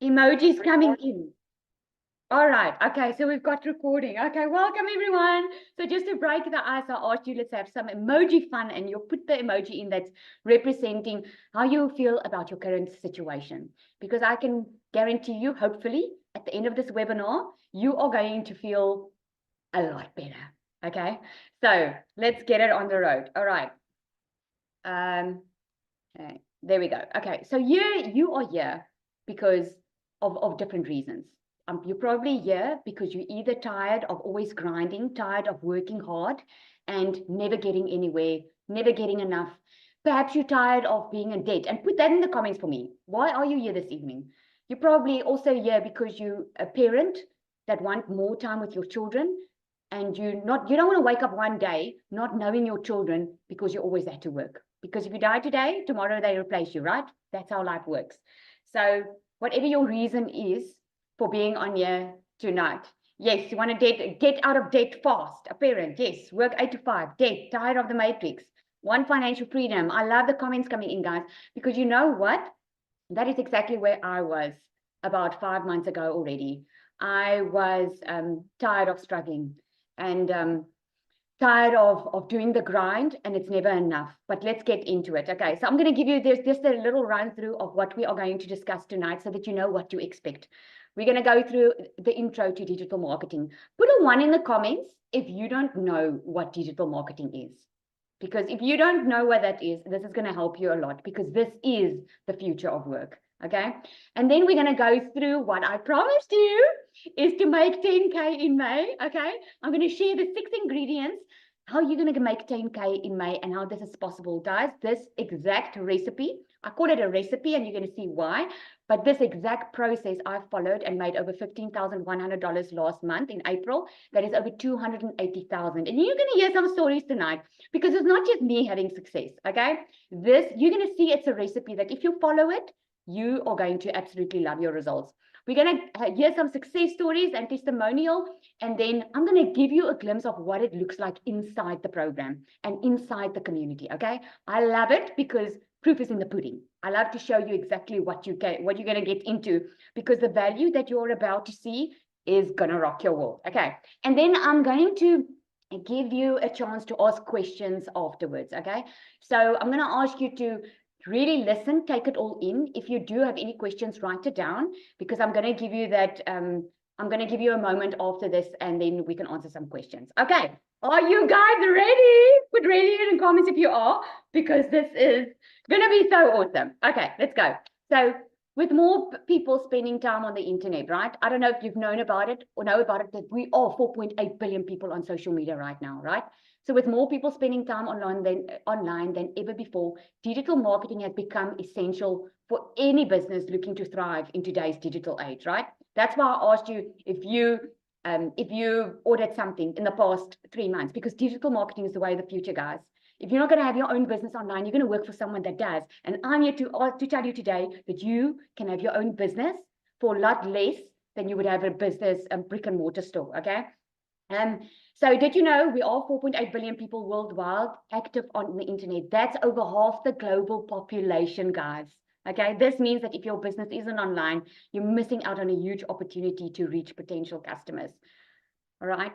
Emojis coming in. All right. Okay. So we've got recording. Okay. Welcome, everyone. So just to break the ice, I asked you, let's have some emoji fun, and you'll put the emoji in that's representing how you feel about your current situation. Because I can guarantee you, hopefully, at the end of this webinar, you are going to feel a lot better. Okay. So let's get it on the road. All right. Okay, there we go. Okay. So you are here because of different reasons. You're probably here because you're either tired of always grinding, tired of working hard and never getting anywhere, never getting enough. Perhaps you're tired of being in debt. And put that in the comments for me. Why are you here this evening? You're probably also here because you're a parent that want more time with your children, and you don't want to wake up one day not knowing your children because you always had to work. Because if you die today, tomorrow they replace you, right? That's how life works. So whatever your reason is for being on here tonight. Yes, you want to get out of debt fast. A parent, yes, work 8 to 5, debt, tired of the matrix, want financial freedom. I love the comments coming in, guys, because you know what? That is exactly where I was about 5 months ago already. I was tired of struggling and tired of doing the grind, and it's never enough. But let's get into it. Okay, so I'm going to give you just a little run through of what we are going to discuss tonight so that you know what to expect. We're going to go through the intro to digital marketing. Put a 1 in the comments if you don't know what digital marketing is. Because if you don't know what that is, this is going to help you a lot, because this is the future of work. Okay. And then we're going to go through what I promised you is to make 10K in May. Okay. I'm going to share the 6 ingredients, how you're going to make 10K in May and how this is possible, guys. This exact recipe, I call it a recipe, and you're going to see why. But this exact process I followed and made over $15,100 last month in April. That is over 280,000. And you're going to hear some stories tonight, because it's not just me having success. Okay. You're going to see it's a recipe that if you follow it, you are going to absolutely love your results. We're going to hear some success stories and testimonial, and then I'm going to give you a glimpse of what it looks like inside the program and inside the community. Okay. I love it because proof is in the pudding. I love to show you exactly what you're going to get into, because the value that you're about to see is going to rock your world. Okay. And then I'm going to give you a chance to ask questions afterwards. Okay. So I'm going to ask you to really listen, take it all in. If you do have any questions, write it down, because I'm going to give you that. I'm going to give you a moment after this, and then we can answer some questions. Okay. Are you guys ready? Put ready in the comments if you are, because this is going to be so awesome. Okay, let's go. So with more people spending time on the internet, right? I don't know if you've known about it or know about it, that we are 4.8 billion people on social media right now, right? So with more people spending time online than ever before, digital marketing has become essential for any business looking to thrive in today's digital age, right? That's why I asked you if you ordered something in the past 3 months, because digital marketing is the way of the future, guys. If you're not going to have your own business online, you're going to work for someone that does. And I'm here to tell you today that you can have your own business for a lot less than you would have a business, brick and mortar store. Okay. So did you know we are 4.8 billion people worldwide active on the internet? That's over half the global population, guys. Okay, this means that if your business isn't online, you're missing out on a huge opportunity to reach potential customers. All right.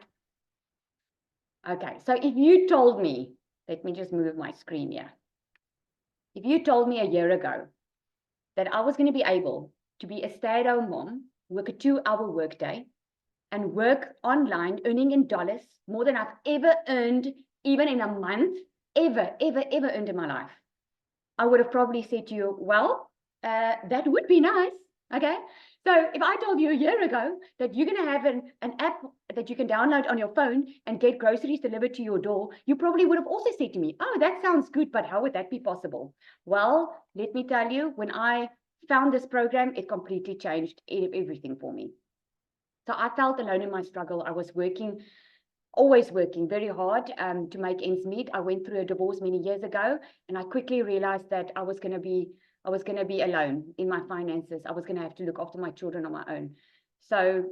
Okay, so if you told me, let me just move my screen here. If you told me a year ago that I was going to be able to be a stay-at-home mom, work a 2-hour workday, and work online, earning in dollars more than I've ever earned, even in a month, ever earned in my life, I would have probably said to you, well, that would be nice. Okay. So if I told you a year ago that you're going to have an app that you can download on your phone and get groceries delivered to your door, you probably would have also said to me, oh, that sounds good, but how would that be possible? Well, let me tell you, when I found this program, it completely changed everything for me. So I felt alone in my struggle. I was always working very hard to make ends meet. I went through a divorce many years ago, and I quickly realized that I was going to be alone in my finances. I was going to have to look after my children on my own. So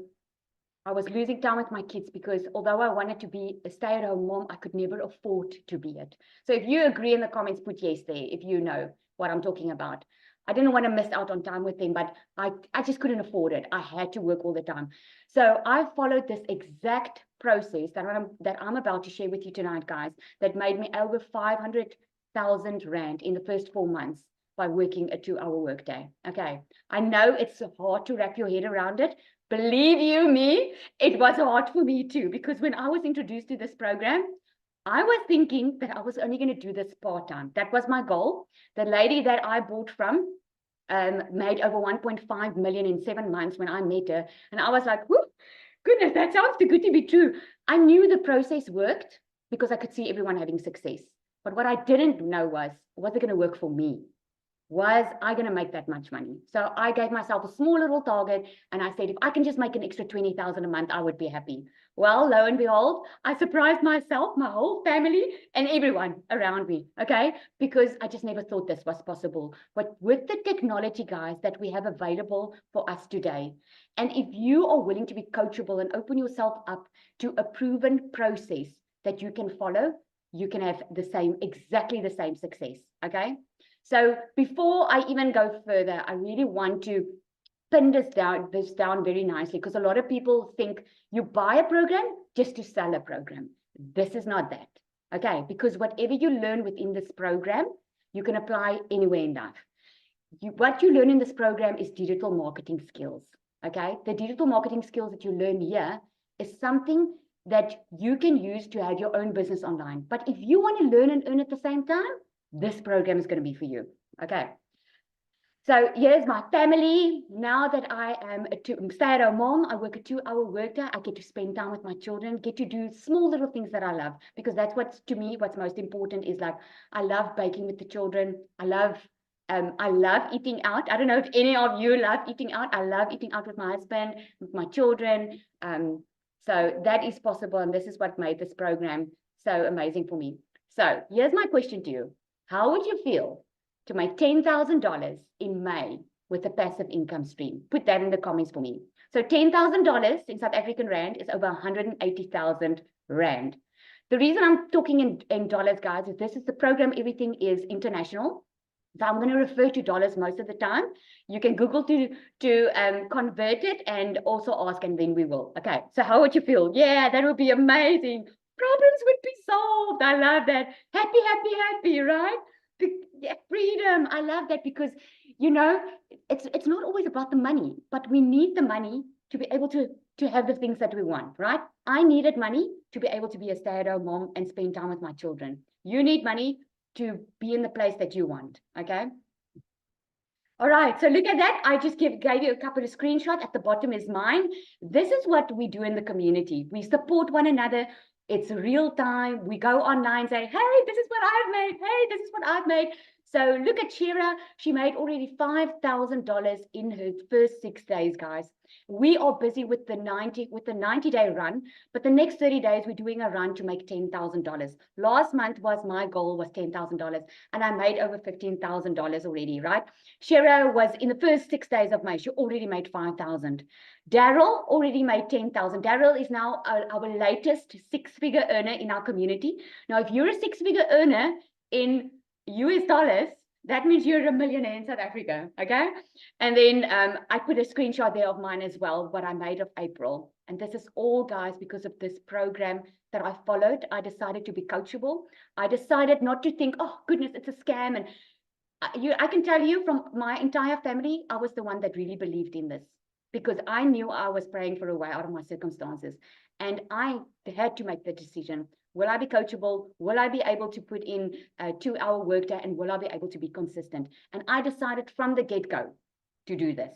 I was losing time with my kids, because although I wanted to be a stay-at-home mom, I could never afford to be it. So if you agree in the comments, put yes there if you know what I'm talking about. I didn't want to miss out on time with them, but I just couldn't afford it. I had to work all the time. So I followed this exact process that I'm about to share with you tonight, guys, that made me over 500,000 Rand in the first 4 months by working a 2-hour workday. Okay. I know it's hard to wrap your head around it. Believe you me, it was hard for me too, because when I was introduced to this program, I was thinking that I was only going to do this part-time. That was my goal. The lady that I bought from made over 1.5 million in 7 months when I met her. And I was like, whoo, goodness, that sounds too good to be true. I knew the process worked because I could see everyone having success. But what I didn't know was it going to work for me? Was I going to make that much money? So I gave myself a small little target and I said, if I can just make an extra 20,000 a month, I would be happy. Well, lo and behold, I surprised myself, my whole family, and everyone around me, okay? Because I just never thought this was possible. But with the technology, guys, that we have available for us today, and if you are willing to be coachable and open yourself up to a proven process that you can follow, you can have exactly the same success, okay? So before I even go further, I really want to pin this down very nicely, because a lot of people think you buy a program just to sell a program. This is not that, okay? Because whatever you learn within this program, you can apply anywhere in life. What you learn in this program is digital marketing skills, okay? The digital marketing skills that you learn here is something that you can use to have your own business online. But if you want to learn and earn at the same time, this program is going to be for you, okay? So here's my family. Now that I am a stay-at-home mom, I work a 2-hour workday. I get to spend time with my children, get to do small little things that I love, because that's to me, what's most important is like, I love baking with the children. I love eating out. I don't know if any of you love eating out. I love eating out with my husband, with my children. So that is possible. And this is what made this program so amazing for me. So here's my question to you. How would you feel to make $10,000 in May with a passive income stream? Put that in the comments for me. So $10,000 in South African Rand is over 180,000 Rand. The reason I'm talking in dollars, guys, is this is the program. Everything is international. So I'm going to refer to dollars most of the time. You can Google to convert it and also ask, and then we will. Okay, so how would you feel? Yeah, that would be amazing. Problems would be solved. I love that. Happy, happy, happy, right? Freedom. I love that, because, you know, it's not always about the money, but we need the money to be able to have the things that we want, right? I needed money to be able to be a stay-at-home mom and spend time with my children. You need money to be in the place that you want, okay? All right, so look at that. I just gave you a couple of screenshots. At the bottom is mine. This is what we do in the community. We support one another. It's real time. We go online, say, hey, this is what I've made. Hey, this is what I've made. So look at Shira. She made already $5,000 in her first 6 days, guys. We are busy with the 90-day run, but the next 30 days we're doing a run to make $10,000. Last month my goal was $10,000, and I made over $15,000 already, right? Shira was in the first 6 days of May. She already made 5,000. Daryl already made 10,000. Daryl is now our latest 6-figure earner in our community. Now, if you're a 6-figure earner in US dollars, that means you're a millionaire in South Africa, okay? And then I put a screenshot there of mine as well, what I made of April. And this is all, guys, because of this program that I followed. I decided to be coachable. I decided not to think, oh, goodness, it's a scam. And I can tell you from my entire family, I was the one that really believed in this, because I knew I was praying for a way out of my circumstances. And I had to make the decision. Will I be coachable? Will I be able to put in a 2-hour workday? And will I be able to be consistent? And I decided from the get-go to do this.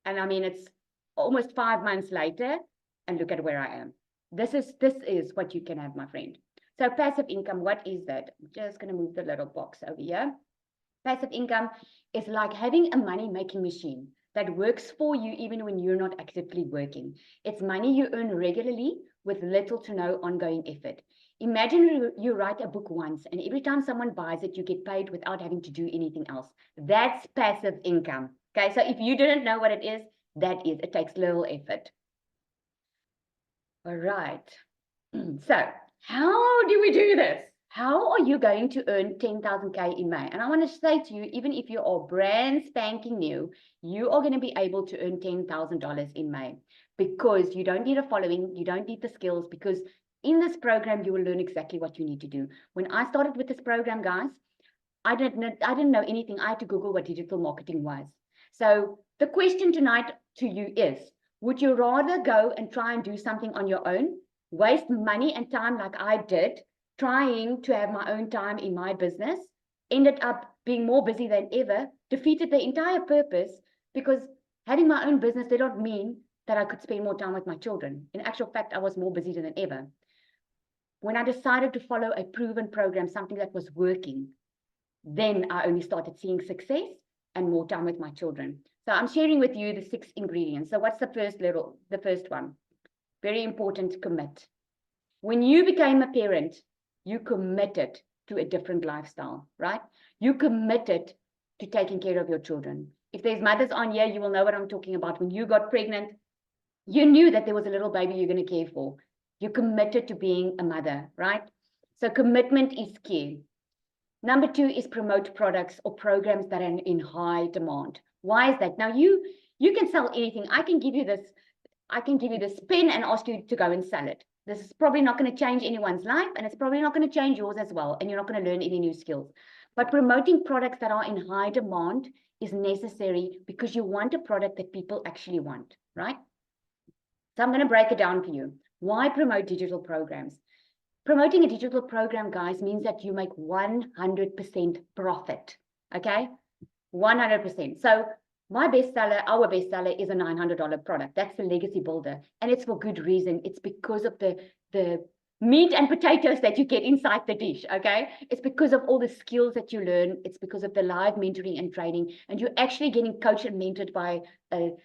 And I mean, it's almost 5 months later, and look at where I am. This is what you can have, my friend. So passive income, what is that? I'm just going to move the little box over here. Passive income is like having a money-making machine that works for you even when you're not actively working. It's money you earn regularly with little to no ongoing effort. Imagine you write a book once, and every time someone buys it, you get paid without having to do anything else. That's passive income. Okay, so if you didn't know what it is, that is, it takes little effort. All right. So how do we do this? how are you going to earn 10,000K in May? And I want to say to you, even if you are brand spanking new, you are going to be able to earn $10,000 in May, because you don't need a following, you don't need the skills, because in this program, you will learn exactly what you need to do. When I started with this program, guys, I didn't know anything. I had to Google what digital marketing was. So the question tonight to you is, would you rather go and try and do something on your own, waste money and time like I did, trying to have my own time in my business, ended up being more busy than ever, defeated the entire purpose, because having my own business did not mean that I could spend more time with my children. In actual fact, I was more busy than ever. When I decided to follow a proven program, something that was working, then I only started seeing success and more time with my children. So I'm sharing with you the 6 ingredients. So what's the first one? Very important, commit. When you became a parent, you committed to a different lifestyle, right? You committed to taking care of your children. If there's mothers on here, you will know what I'm talking about. When you got pregnant, you knew that there was a little baby you're going to care for. You committed to being a mother, right? So commitment is key. Number 2 is promote products or programs that are in high demand. Why is that? Now you can sell anything. I can give you this pen and ask you to go and sell it. This is probably not going to change anyone's life, and it's probably not going to change yours as well, and you're not going to learn any new skills. But promoting products that are in high demand is necessary, because you want a product that people actually want, right? So I'm going to break it down for you. Why promote digital programs? Promoting a digital program, guys, means that you make 100% profit, okay? 100%. So my bestseller, our bestseller, is a $900 product. That's the Legacy Builder, and it's for good reason. It's because of the meat and potatoes that you get inside the dish, okay? It's because of all the skills that you learn. It's because of the live mentoring and training, and you're actually getting coached and mentored by a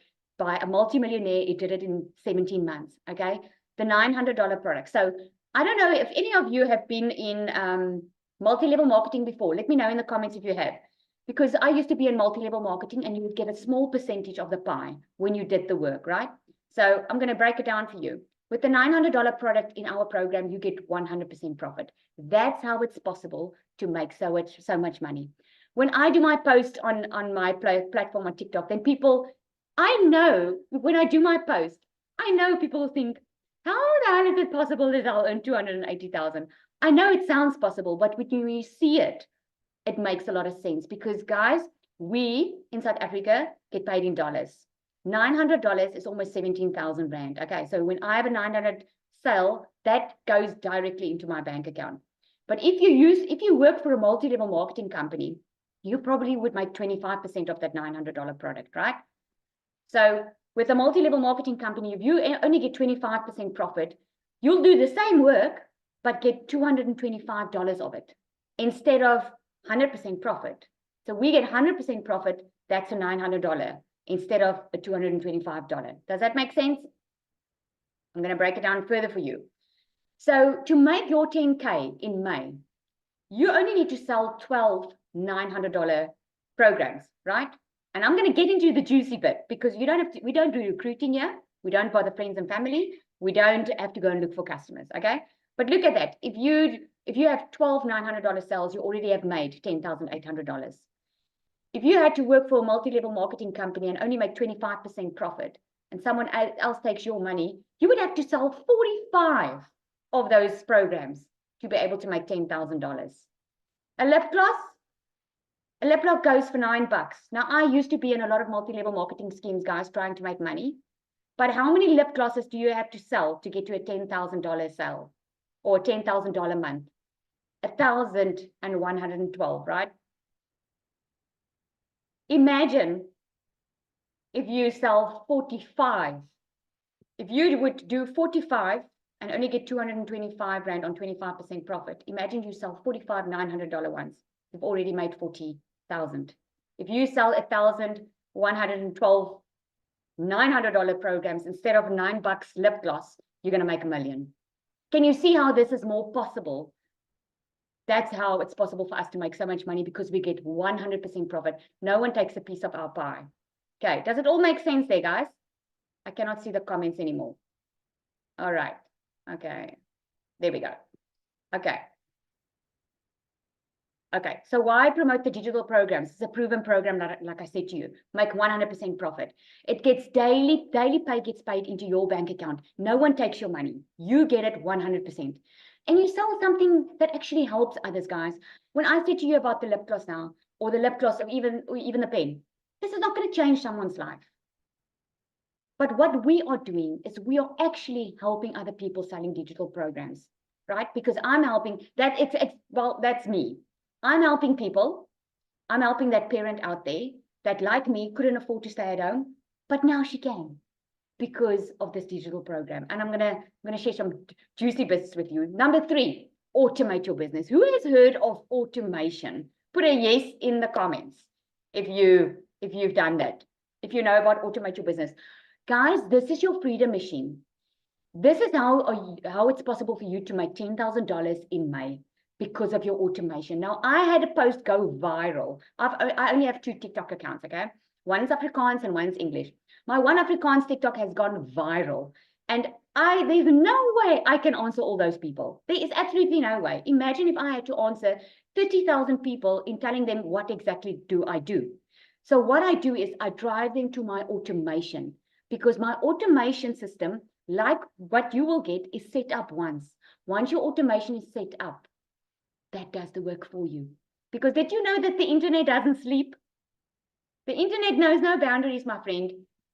multimillionaire. He did it in 17 months, okay? The $900 product. So I don't know if any of you have been in multi-level marketing before. Let me know in the comments if you have. Because I used to be in multi-level marketing, and you would get a small percentage of the pie when you did the work, right? So I'm going to break it down for you. With the $900 product in our program, you get 100% profit. That's how it's possible to make so much money. When I do my post on my platform on TikTok, then people, I know when I do my post, I know people think, how the hell is it possible that I'll earn 280,000? I know it sounds possible, but when you see it, it makes a lot of sense, because guys, we in South Africa get paid in dollars. $900 is almost 17,000 Rand. Okay, so when I have a 900 sale, that goes directly into my bank account. But if you work for a multi-level marketing company, you probably would make 25% of that $900 product, right? So with a multi-level marketing company, if you only get 25% profit, you'll do the same work, but get $225 of it instead of 100% profit. So we get 100% profit. That's a $900 instead of a $225. Does that make sense? I'm going to break it down further for you. So to make your 10K in May, you only need to sell 12 $900 programs, right? And I'm going to get into the juicy bit, because we don't do recruiting here. We don't bother friends and family. We don't have to go and look for customers, okay? But look at that. If you have 12 $900 sales, you already have made $10,800. If you had to work for a multi-level marketing company and only make 25% profit, and someone else takes your money, you would have to sell 45 of those programs to be able to make $10,000. A lip gloss goes for $9. Now, I used to be in a lot of multi-level marketing schemes, guys, trying to make money. But how many lip glosses do you have to sell to get to a $10,000 sale or a $10,000 month? 1,112, right? Imagine if you sell 45. If you would do 45 and only get 225 Rand on 25% profit, imagine you sell 45 $900 ones. You've already made 40,000. If you sell 1,112 $900 programs instead of $9 lip gloss, you're going to make $1 million. Can you see how this is more possible? That's how it's possible for us to make so much money, because we get 100% profit. No one takes a piece of our pie. Okay, does it all make sense there, guys? I cannot see the comments anymore. All right. Okay, there we go. Okay. Okay, so why promote the digital programs? It's a proven program, like I said to you, make 100% profit. It gets daily pay gets paid into your bank account. No one takes your money. You get it 100%. And you sell something that actually helps others, guys. When I said to you about the lip gloss now, or the lip gloss, or even the pen, this is not going to change someone's life. But what we are doing is we are actually helping other people selling digital programs, right? Because I'm helping that well, that's me. I'm helping people. I'm helping that parent out there that, like me, couldn't afford to stay at home, but now she can because of this digital program. And I'm gonna share some juicy bits with you. Number 3, automate your business. Who has heard of automation? Put a yes in the comments if you've done that. If you know about automate your business. Guys, this is your freedom machine. This is how it's possible for you to make $10,000 in May because of your automation. Now, I had a post go viral. I only have 2 TikTok accounts, okay? One's Afrikaans and one's English. My one Afrikaans TikTok has gone viral. And there's no way I can answer all those people. There is absolutely no way. Imagine if I had to answer 30,000 people in telling them what exactly do I do. So what I do is I drive them to my automation, because my automation system, like what you will get, is set up once. Once your automation is set up, that does the work for you. Because did you know that the internet doesn't sleep? The internet knows no boundaries, my friend.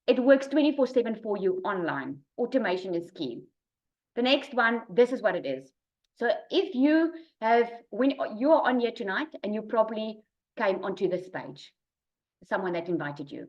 It works 24/7 for you online. Automation is key. The next one, this is what it is. So if you have, when you are on here tonight and you probably came onto this page, someone that invited you.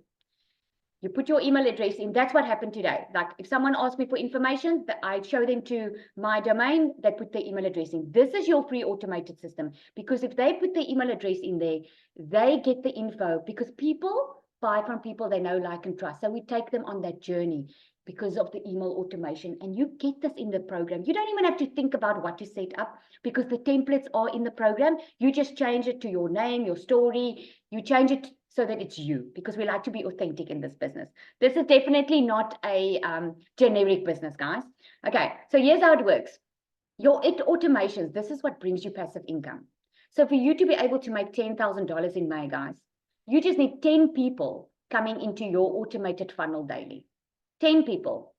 You put your email address in. That's what happened today. Like if someone asked me for information, that I show them to my domain, they put their email address in. This is your free automated system, because if they put their email address in there, they get the info, because people buy from people they know, like, and trust. So we take them on that journey because of the email automation, and you get this in the program. You don't even have to think about what to set up, because the templates are in the program. You just change it to your name, your story. You change it so that it's you, because we like to be authentic in this business. This is definitely not a generic business, guys. Okay, so here's how it works. Your automations, this is what brings you passive income. So for you to be able to make $10,000 in May, guys, you just need 10 people coming into your automated funnel daily. 10 people.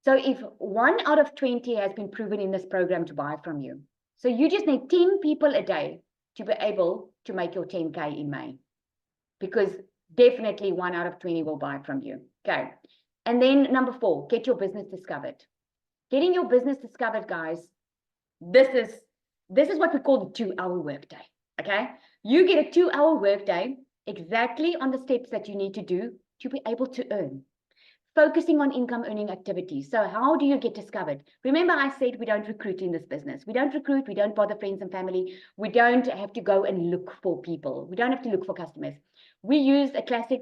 So if 1 out of 20 has been proven in this program to buy from you, so you just need 10 people a day to be able to make your 10K in May, because definitely 1 out of 20 will buy from you. Okay. And then number 4, get your business discovered. Getting your business discovered, guys, this is what we call the 2-hour workday. Okay. You get a 2-hour workday exactly on the steps that you need to do to be able to earn. Focusing on income earning activities. So how do you get discovered? Remember, I said we don't recruit in this business. We don't recruit. We don't bother friends and family. We don't have to go and look for people. We don't have to look for customers. We use a classic,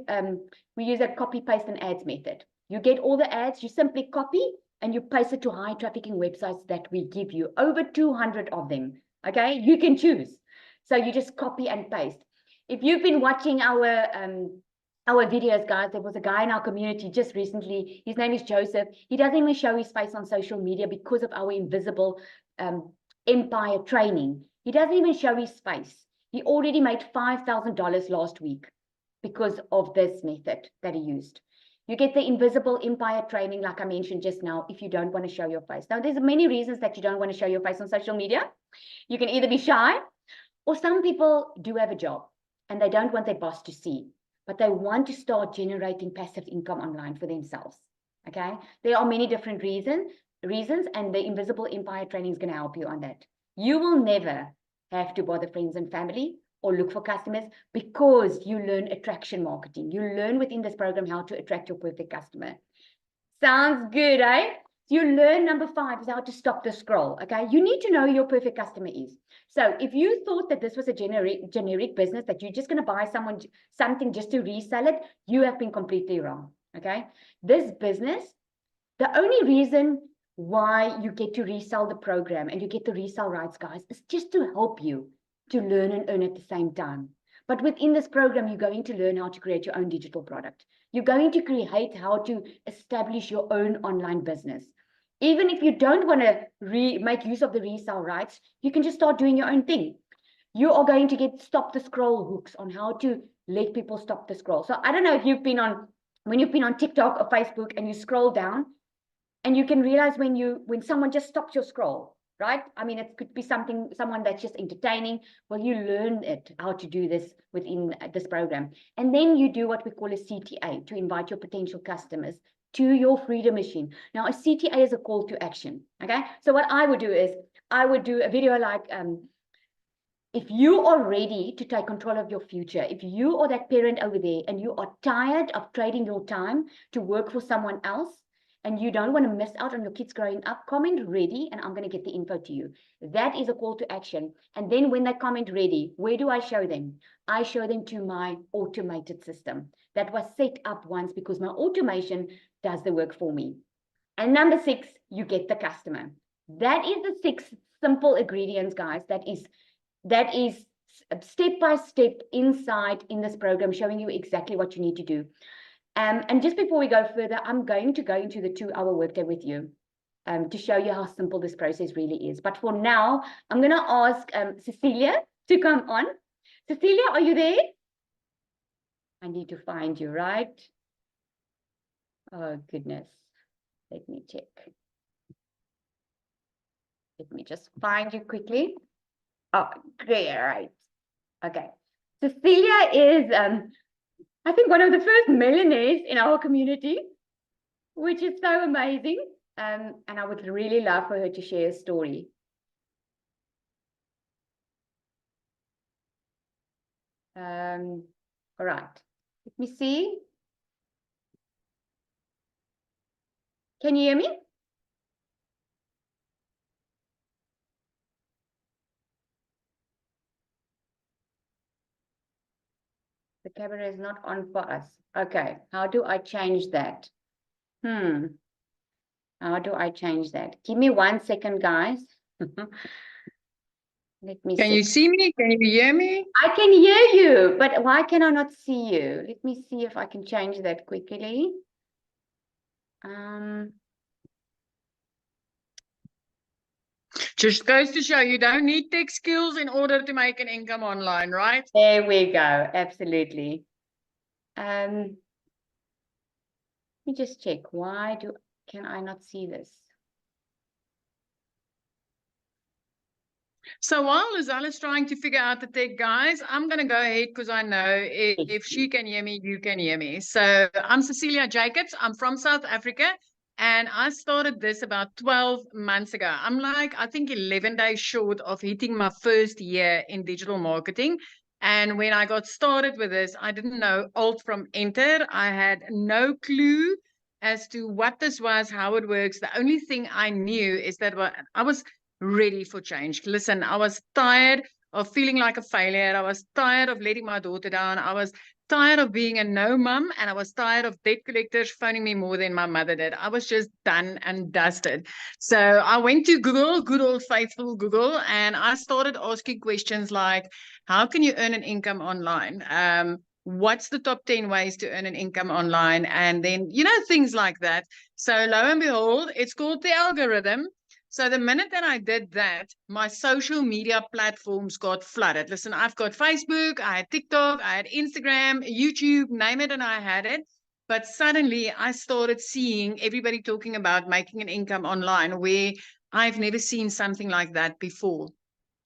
we use a copy, paste, and ads method. You get all the ads, you simply copy and you paste it to high trafficking websites that we give you, over 200 of them. Okay, you can choose. So you just copy and paste. If you've been watching our videos, guys, there was a guy in our community just recently. His name is Joseph. He doesn't even show his face on social media because of our invisible empire training. He doesn't even show his face. He already made $5,000 last week because of this method that he used. You get the invisible empire training, like I mentioned just now, if you don't want to show your face. Now, there's many reasons that you don't want to show your face on social media. You can either be shy, or some people do have a job and they don't want their boss to see, but they want to start generating passive income online for themselves. Okay, there are many different reasons, and the invisible empire training is going to help you on that. You will never have to bother friends and family or look for customers, because you learn attraction marketing. You learn within this program how to attract your perfect customer. Sounds good, eh? So you learn, number 5 is how to stop the scroll. Okay, you need to know who your perfect customer is. So if you thought that this was a generic business, that you're just going to buy something just to resell it, you have been completely wrong. Okay, this business, the only reason why you get to resell the program and you get the resell rights, guys, is just to help you to learn and earn at the same time. But within this program, you're going to learn how to create your own digital product. You're going to create how to establish your own online business. Even if you don't want to make use of the resale rights, you can just start doing your own thing. You are going to get stop the scroll hooks on how to let people stop the scroll. So I don't know if you've been on, when you've been on TikTok or Facebook and you scroll down and you can realize when someone just stops your scroll, right? I mean, it could be someone that's just entertaining. Well, you learn how to do this within this program. And then you do what we call a CTA, to invite your potential customers to your Freedom Machine. Now, a CTA is a call to action, okay? So what I would do is, I would do a video like, if you are ready to take control of your future, if you are that parent over there and you are tired of trading your time to work for someone else, and you don't want to miss out on your kids growing up, comment ready, and I'm going to get the info to you. That is a call to action. And then when they comment ready, where do I show them? I show them to my automated system that was set up once, because my automation does the work for me. And number 6, you get the customer. That is the 6 simple ingredients, guys. That is step by step inside in this program, showing you exactly what you need to do. And just before we go further, I'm going to go into the 2-hour workday with you to show you how simple this process really is. But for now, I'm going to ask Cecilia to come on. Cecilia, are you there? I need to find you, right? Oh, goodness. Let me check. Let me just find you quickly. Oh, great, right. Okay. Cecilia is, I think, one of the first millionaires in our community, which is so amazing. And I would really love for her to share a story. All right. Let me see. Can you hear me? The camera is not on for us. Okay. How do I change that? How do I change that? Give me 1 second, guys. Let me Can see. you see me? Can you hear me? I can hear you, but why can I not see you? Let me see if I can change that quickly. Just goes to show you don't need tech skills in order to make an income online, right? There we go. Absolutely. Let me just check. Can I not see this? So while Lizelle is trying to figure out the tech, guys, I'm going to go ahead because I know if she can hear me, you can hear me. So I'm Cecilia Jacobs. I'm from South Africa, and I started this about 12 months ago. I'm like, I think 11 days short of hitting my first year in digital marketing. And when I got started with this, I didn't know Alt from Enter. I had no clue as to what this was, how it works. The only thing I knew is that I was ready for change. Listen, I was tired of feeling like a failure. I was tired of letting my daughter down. I was tired of being a no mum, and I was tired of debt collectors phoning me more than my mother did. I was just done and dusted. So I went to Google, good old faithful Google, and I started asking questions like, how can you earn an income online? What's the top 10 ways to earn an income online? And then, things like that. So lo and behold, it's called the algorithm. So the minute that I did that, my social media platforms got flooded. Listen, I've got Facebook, I had TikTok, I had Instagram, YouTube, name it, and I had it. But suddenly I started seeing everybody talking about making an income online, where I've never seen something like that before.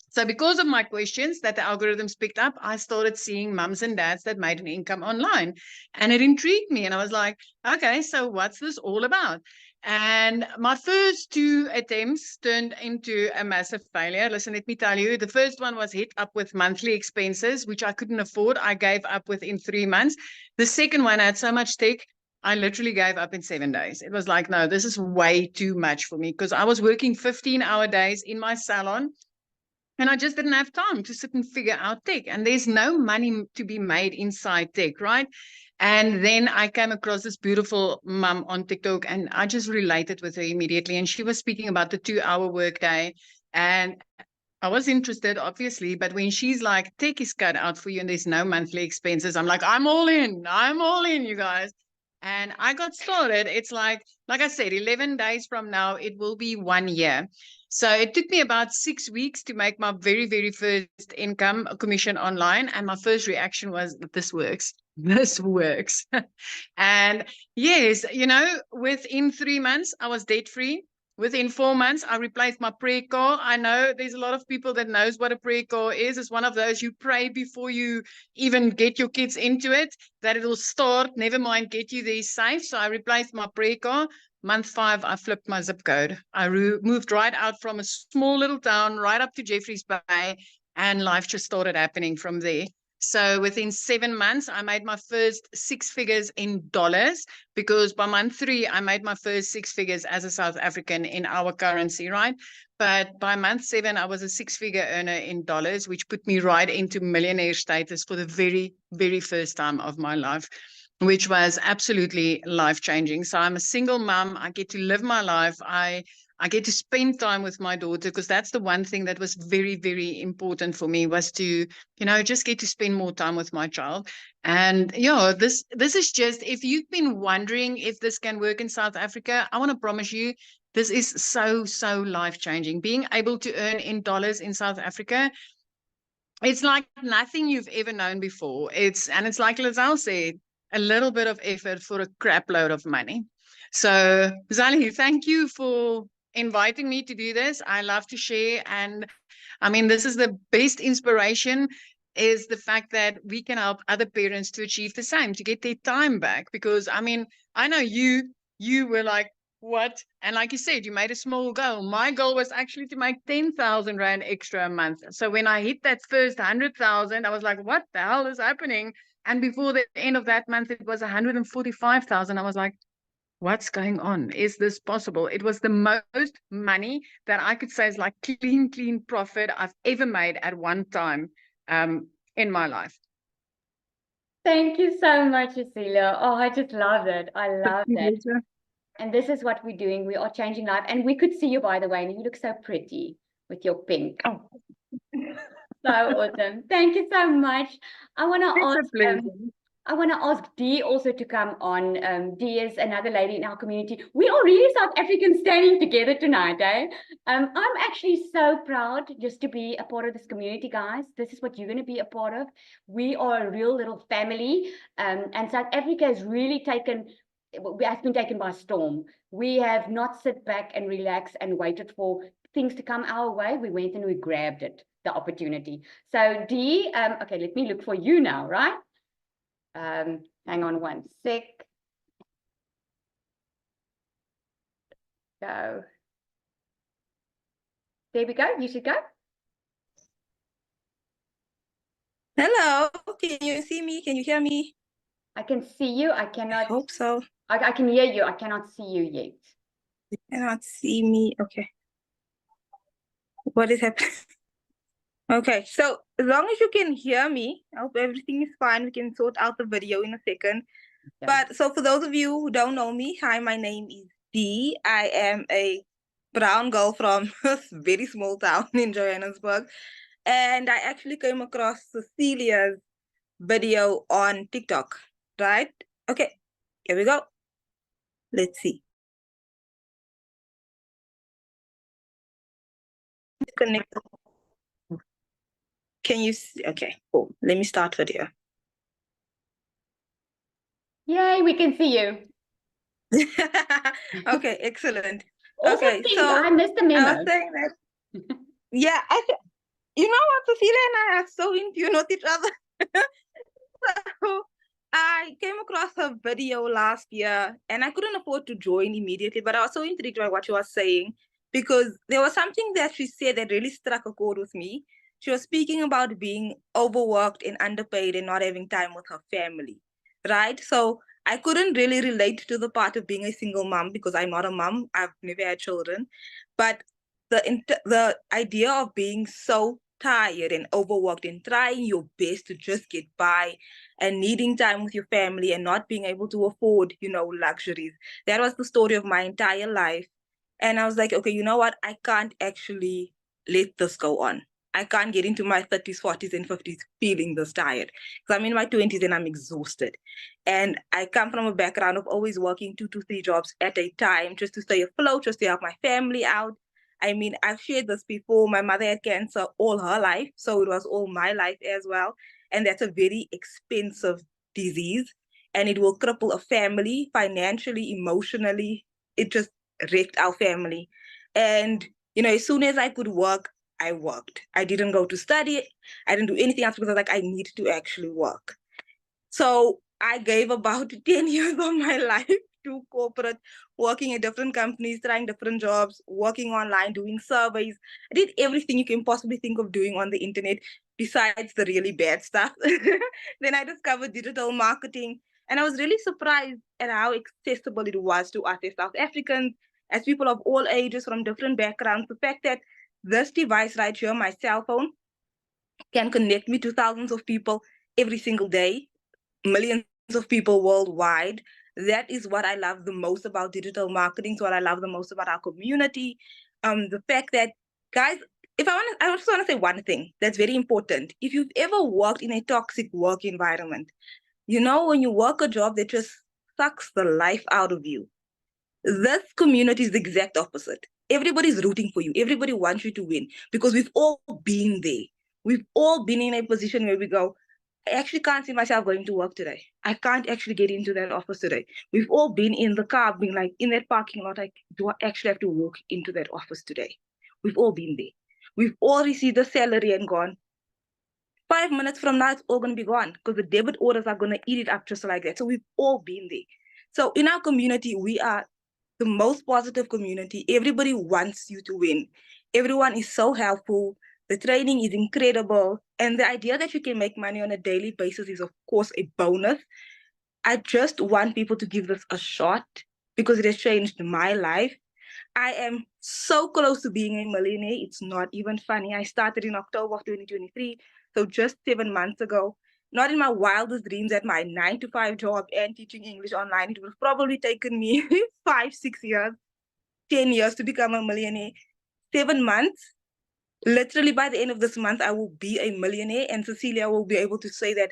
So because of my questions that the algorithms picked up, I started seeing mums and dads that made an income online. And it intrigued me. And I was like, okay, so what's this all about? And my first 2 attempts turned into a massive failure. Listen, let me tell you, the first one was hit up with monthly expenses, which I couldn't afford. I gave up within 3 months. The second one, I had so much tech, I literally gave up in 7 days. It was like, no, this is way too much for me, because I was working 15-hour days in my salon. And I just didn't have time to sit and figure out tech. And there's no money to be made inside tech, right? And then I came across this beautiful mum on TikTok, and I just related with her immediately. And she was speaking about the 2-hour workday. And I was interested, obviously, but when she's like, tech is cut out for you and there's no monthly expenses, I'm like, I'm all in, you guys. And I got started. It's like I said, 11 days from now, it will be 1 year. So it took me about 6 weeks to make my very, very first income commission online. And my first reaction was, this works. This works. And yes, within 3 months, I was debt free. Within 4 months, I replaced my prayer car. I know there's a lot of people that knows what a prayer car is. It's one of those you pray before you even get your kids into it, that it'll start, never mind get you there safe. So I replaced my prayer car. Month 5, I flipped my zip code. I moved right out from a small little town right up to Jeffreys Bay, and life just started happening from there. So within 7 months, I made my first 6 figures in dollars, because by month 3, I made my first 6 figures as a South African in our currency, right? But by month 7, I was a 6-figure earner in dollars, which put me right into millionaire status for the very, very first time of my life, which was absolutely life-changing. So I'm a single mom. I get to live my life. I get to spend time with my daughter, because that's the one thing that was very, very important for me, was to, just get to spend more time with my child. And this is just, if you've been wondering if this can work in South Africa, I want to promise you, this is so, so life-changing. Being able to earn in dollars in South Africa, it's like nothing you've ever known before. It's like Lizelle said, a little bit of effort for a crap load of money. So, Zali, thank you for inviting me to do this. I love to share. And I mean, this is the best inspiration, is the fact that we can help other parents to achieve the same, to get their time back. Because I mean, I know you were like, what? And like you said, you made a small goal. My goal was actually to make 10,000 Rand extra a month. So when I hit that first 100,000, I was like, what the hell is happening? And before the end of that month, it was 145,000. I was like, what's going on? Is this possible? It was the most money that I could say is like clean profit I've ever made at one time in my life. Thank you so much, Cecilia. Oh, I just love it. I love that. And this is what we're doing. We are changing life. And we could see you, by the way, and you look so pretty with your pink. Oh. So awesome. Thank you so much. I want to ask Dee also to come on. Dee is another lady in our community. We are really South Africans standing together tonight, eh? I'm actually so proud just to be a part of this community, guys. This is what you're going to be a part of. We are a real little family, and South Africa has really has been taken by storm. We have not sit back and relaxed and waited for things to come our way. We went and we grabbed it, the opportunity. So Dee, okay, let me look for you now, right? Hang on one sec. Go. There we go. You should go. Hello. Can you see me? Can you hear me? I can see you. I cannot. I hope so. I can hear you. I cannot see you yet. You cannot see me. Okay. What is happening? Okay, so as long as you can hear me, I hope everything is fine. We can sort out the video in a second. Okay. But so for those of you who don't know me, hi, my name is Dee. I am a brown girl from a very small town in Johannesburg. And I actually came across Cecilia's video on TikTok, right? Okay, here we go. Let's see. Connect. Can you see? Okay, cool. Let me start video. Yay, we can see you. Okay, excellent. Also, okay, so I missed the memo. I was saying that, yeah, you know what, Cecilia and I are so in tune with each other. So I came across her video last year and I couldn't afford to join immediately, but I was so intrigued by what she was saying because there was something that she said that really struck a chord with me. She was speaking about being overworked and underpaid and not having time with her family, right? So I couldn't really relate to the part of being a single mom because I'm not a mom. I've never had children. But the idea of being so tired and overworked and trying your best to just get by and needing time with your family and not being able to afford, luxuries. That was the story of my entire life. And I was like, okay, you know what? I can't actually let this go on. I can't get into my 30s, 40s, and 50s feeling this tired. Because I'm in my 20s and I'm exhausted. And I come from a background of always working 2 to 3 jobs at a time just to stay afloat, just to help my family out. I mean, I've shared this before. My mother had cancer all her life, so it was all my life as well. And that's a very expensive disease, and it will cripple a family financially, emotionally. It just wrecked our family. And, you know, as soon as I could work, I worked. I didn't go to study. I didn't do anything else because I was like, I need to actually work. So I gave about 10 years of my life to corporate, working at different companies, trying different jobs, working online, doing surveys. I did everything you can possibly think of doing on the internet besides the really bad stuff. Then I discovered digital marketing, and I was really surprised at how accessible it was to us as South Africans, as people of all ages from different backgrounds. The fact that this device right here, my cell phone, can connect me to thousands of people every single day, millions of people worldwide. That is what I love the most about digital marketing. It's what I love the most about our community. The fact that, guys, I just want to say one thing that's very important. If you've ever worked in a toxic work environment, you know, when you work a job that just sucks the life out of you, this community is the exact opposite. Everybody's rooting for you. Everybody wants you to win because we've all been there. We've all been in a position where we go, I actually can't see myself going to work today. I can't actually get into that office today. We've all been in the car being like, in that parking lot, like, do I actually have to walk into that office today? We've all been there. We've all received the salary and gone, 5 minutes from now, it's all going to be gone because the debit orders are going to eat it up just like that. So we've all been there. So in our community, we are the most positive community. Everybody wants you to win. Everyone is so helpful. The training is incredible. And the idea that you can make money on a daily basis is, of course, a bonus. I just want people to give this a shot because it has changed my life. I am so close to being a millionaire. It's not even funny. I started in October of 2023, so just 7 months ago. Not in my wildest dreams at my 9-to-5 job and teaching English online. It would have probably taken me 5, 6 years, 10 years to become a millionaire. 7 months, literally by the end of this month, I will be a millionaire, and Cecilia will be able to say that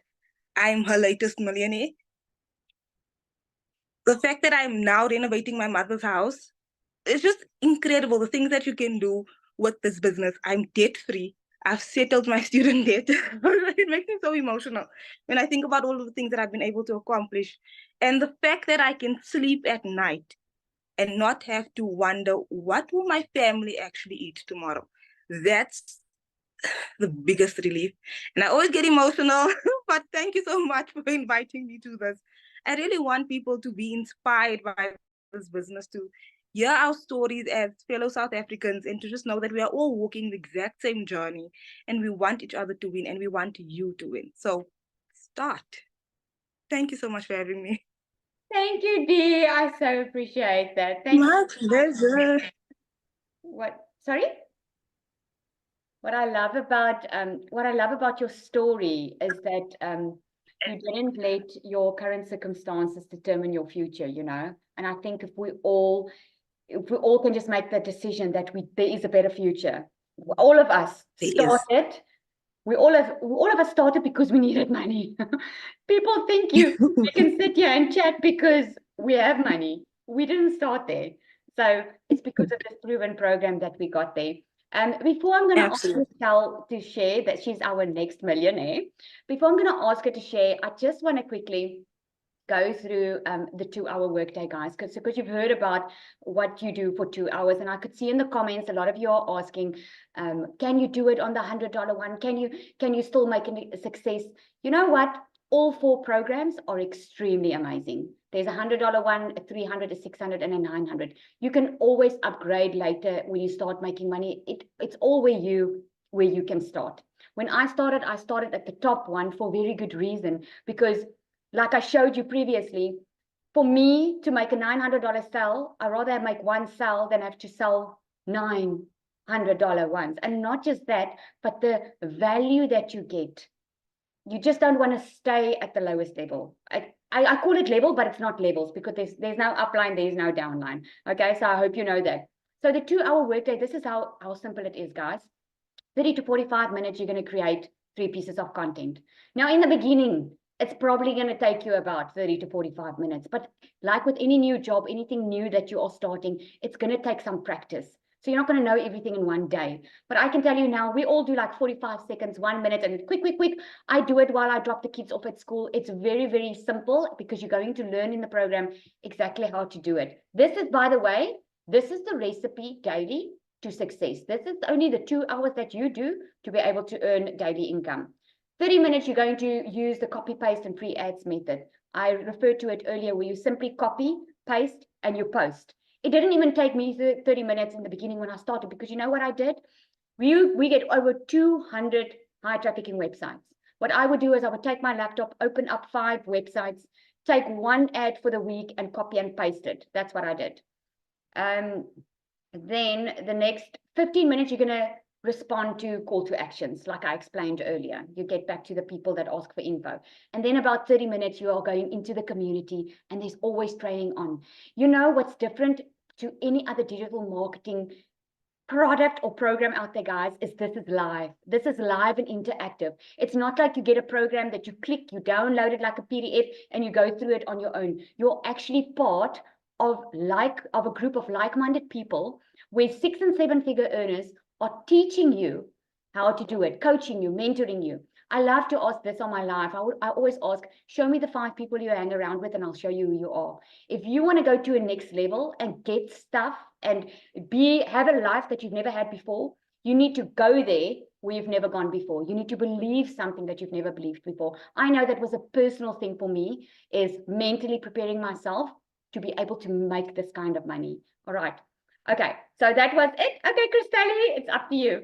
I'm her latest millionaire. The fact that I'm now renovating my mother's house, it's just incredible the things that you can do with this business. I'm debt free. I've settled my student debt. It makes me so emotional when I think about all of the things that I've been able to accomplish. And the fact that I can sleep at night and not have to wonder, what will my family actually eat tomorrow? That's the biggest relief. And I always get emotional, but thank you so much for inviting me to this. I really want people to be inspired by this business, to hear our stories as fellow South Africans, and to just know that we are all walking the exact same journey, and we want each other to win, and we want you to win. So start. Thank you so much for having me. Thank you, Dee. I so appreciate that. Thank you. My pleasure. Sorry? What I love about your story is that you didn't let your current circumstances determine your future, you know. And I think if we all can just make the decision that there is a better future. All of us started. All of us started because we needed money. People think you can sit here and chat because we have money. We didn't start there. So it's because of this proven program that we got there. And before I'm going to ask Michelle to share that she's our next millionaire, before I'm going to ask her to share, I just want to quickly go through the 2-hour workday, guys, because you've heard about what you do for 2 hours, and I could see in the comments a lot of you are asking, can you do it on the $100 one? Can you still make a success? You know what? All 4 programs are extremely amazing. There's a $100 one, a $300, a $600, and a $900. You can always upgrade later when you start making money. It's all where you can start. When I started at the top one for very good reason, because like I showed you previously, for me to make a $900 sell, I'd rather make one sell than have to sell $900 ones. And not just that, but the value that you get. You just don't want to stay at the lowest level. I call it level, but it's not levels because there's no upline, there's no downline. Okay, so I hope you know that. So the 2-hour workday, this is how simple it is, guys. 30 to 45 minutes, you're going to create 3 pieces of content. Now, in the beginning, it's probably going to take you about 30 to 45 minutes. But like with any new job, anything new that you are starting, it's going to take some practice. So you're not going to know everything in one day. But I can tell you now, we all do like 45 seconds, 1 minute, and quick. I do it while I drop the kids off at school. It's very, very simple because you're going to learn in the program exactly how to do it. This is, by the way, this is the recipe daily to success. This is only the 2 hours that you do to be able to earn daily income. 30 minutes, you're going to use the copy, paste, and free ads method. I referred to it earlier where you simply copy, paste, and you post. It didn't even take me 30 minutes in the beginning when I started, because you know what I did? We get over 200 high trafficking websites. What I would do is I would take my laptop, open up 5 websites, take 1 ad for the week and copy and paste it. That's what I did. Then the next 15 minutes, you're going to respond to call to actions, like I explained earlier. You get back to the people that ask for info. And then about 30 minutes, you are going into the community, and there's always training on. You know what's different to any other digital marketing product or program out there, guys, is this is live. This is live and interactive. It's not like you get a program that you click, you download it like a PDF, and you go through it on your own. You're actually part of a group of like-minded people where 6- and 7-figure earners are teaching you how to do it, coaching you, mentoring you. I love to ask this on my live. I always ask, show me the 5 people you hang around with and I'll show you who you are. If you want to go to a next level and get stuff and have a life that you've never had before, you need to go there where you've never gone before. You need to believe something that you've never believed before. I know that was a personal thing for me, is mentally preparing myself to be able to make this kind of money. All right. Okay, so that was it. Okay, Christelle, it's up to you.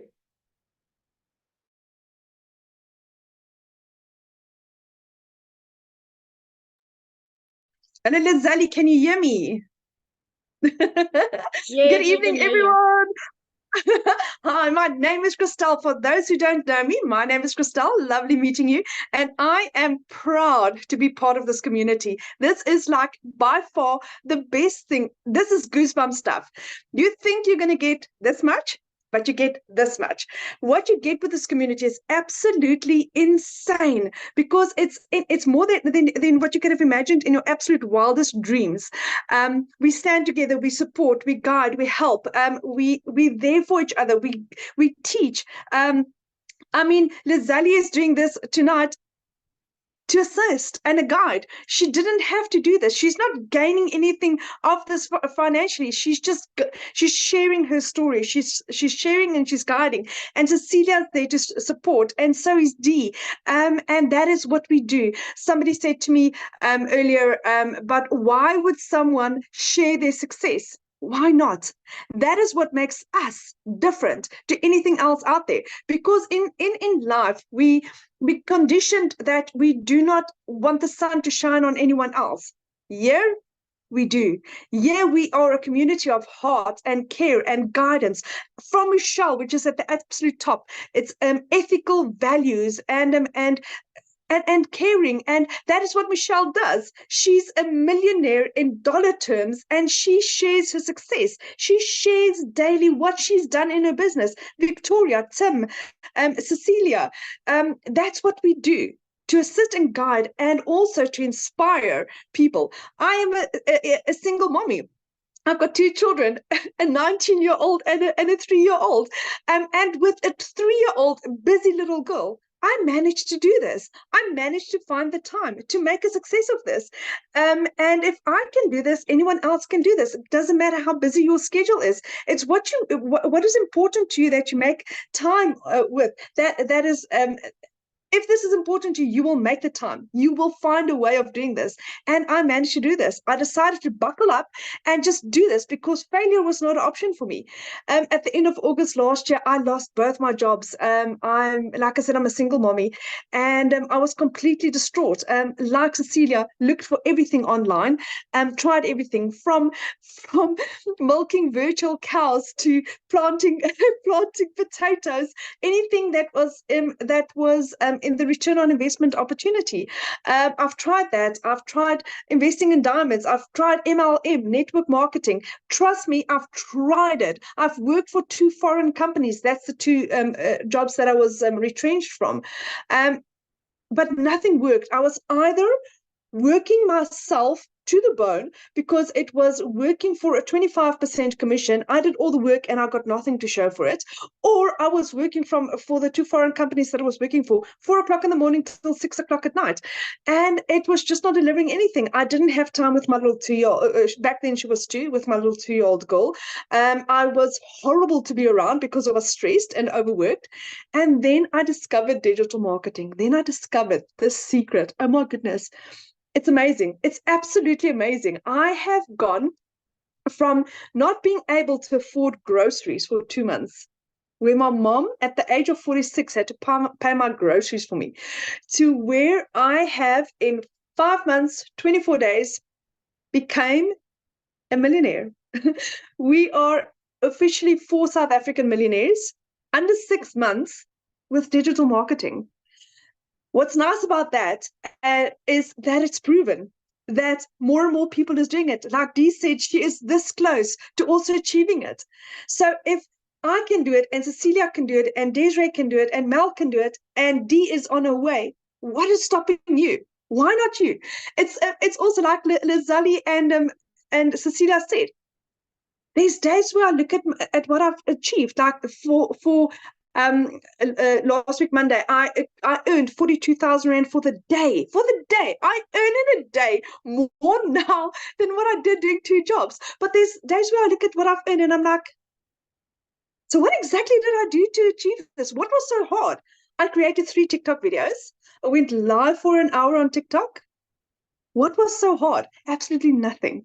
Hello, Lizali, can you hear me? Yes, Good we evening, can hear you. everyone. Hi, my name is Christelle. For those who don't know me, my name is Christelle. Lovely meeting you. And I am proud to be part of this community. This is like by far the best thing. This is goosebump stuff. You think you're going to get this much, but you get this much. What you get with this community is absolutely insane, because it's more than what you could have imagined in your absolute wildest dreams. We stand together, we support, we guide, we help, we're there for each other, we teach. I mean, Lizali is doing this tonight to assist and a guide. She didn't have to do this. She's not gaining anything of this financially. She's sharing her story. She's sharing and she's guiding. And Cecilia's there to support, and so is Dee. And that is what we do. Somebody said to me earlier, but why would someone share their success? Why not? That is what makes us different to anything else out there. Because in life, we conditioned that we do not want the sun to shine on anyone else. Yeah, we do. Yeah, we are a community of heart and care and guidance. From Michelle, which is at the absolute top, it's ethical values and caring. And that is what Michelle does. She's a millionaire in dollar terms, and she shares her success. She shares daily what she's done in her business. Victoria, Tim, Cecilia, that's what we do, to assist and guide, and also to inspire people. I am a single mommy. I've got 2 children, a 19-year-old and a 3-year-old. And with a 3-year-old busy little girl, I managed to do this. I managed to find the time to make a success of this. And if I can do this, anyone else can do this. It doesn't matter how busy your schedule is. It's what is important to you that you make time with. That is. If this is important to you, you will make the time. You will find a way of doing this. And I managed to do this. I decided to buckle up and just do this, because failure was not an option for me. At the end of August last year, I lost both my jobs. Like I said, I'm a single mommy, and I was completely distraught. Like Cecilia, looked for everything online, tried everything from milking virtual cows to planting potatoes, anything that was in the return on investment opportunity. I've tried that. I've tried investing in diamonds. I've tried MLM, network marketing. Trust me, I've tried it. I've worked for 2 foreign companies. That's the 2 jobs that I was retrenched from. But nothing worked. I was either working myself to the bone because it was working for a 25% commission. I did all the work and I got nothing to show for it. Or I was working for the 2 foreign companies that I was working for, 4 o'clock in the morning till 6 o'clock at night. And it was just not delivering anything. I didn't have time with my little 2-year-old, back then she was 2, with my little 2-year-old girl. I was horrible to be around because I was stressed and overworked. And then I discovered digital marketing. Then I discovered this secret. Oh my goodness. It's amazing. It's absolutely amazing. I have gone from not being able to afford groceries for 2 months, where my mom at the age of 46 had to pay my groceries for me, to where I have in 5 months, 24 days, became a millionaire. We are officially 4 South African millionaires under 6 months with digital marketing. What's nice about that is that it's proven that more and more people is doing it. Like Dee said, she is this close to also achieving it. So if I can do it, and Cecilia can do it, and Desiree can do it, and Mel can do it, and Dee is on her way, what is stopping you? Why not you? It's also like Lizali and Cecilia said. There's days where I look at what I've achieved, like for last week Monday, I earned 42,000 rand for the day. I earn in a day more now than what I did doing 2 jobs. But there's days where I look at what I've earned and I'm like, so what exactly did I do to achieve this? What was so hard? I created 3 TikTok videos. I went live for an hour on TikTok. What was so hard? Absolutely nothing.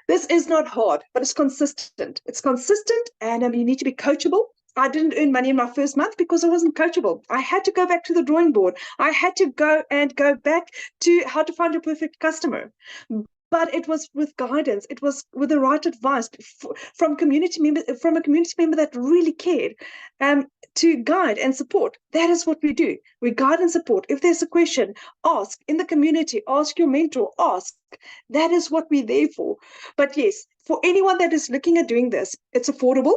This is not hard, but it's consistent. It's consistent, and you need to be coachable. I didn't earn money in my first month because I wasn't coachable. I had to go back to the drawing board. I had to go back to how to find your perfect customer. But it was with guidance. It was with the right advice from a community member that really cared, to guide and support. That is what we do. We guide and support. If there's a question, ask in the community. Ask your mentor. Ask. That is what we're there for. But yes, for anyone that is looking at doing this, it's affordable.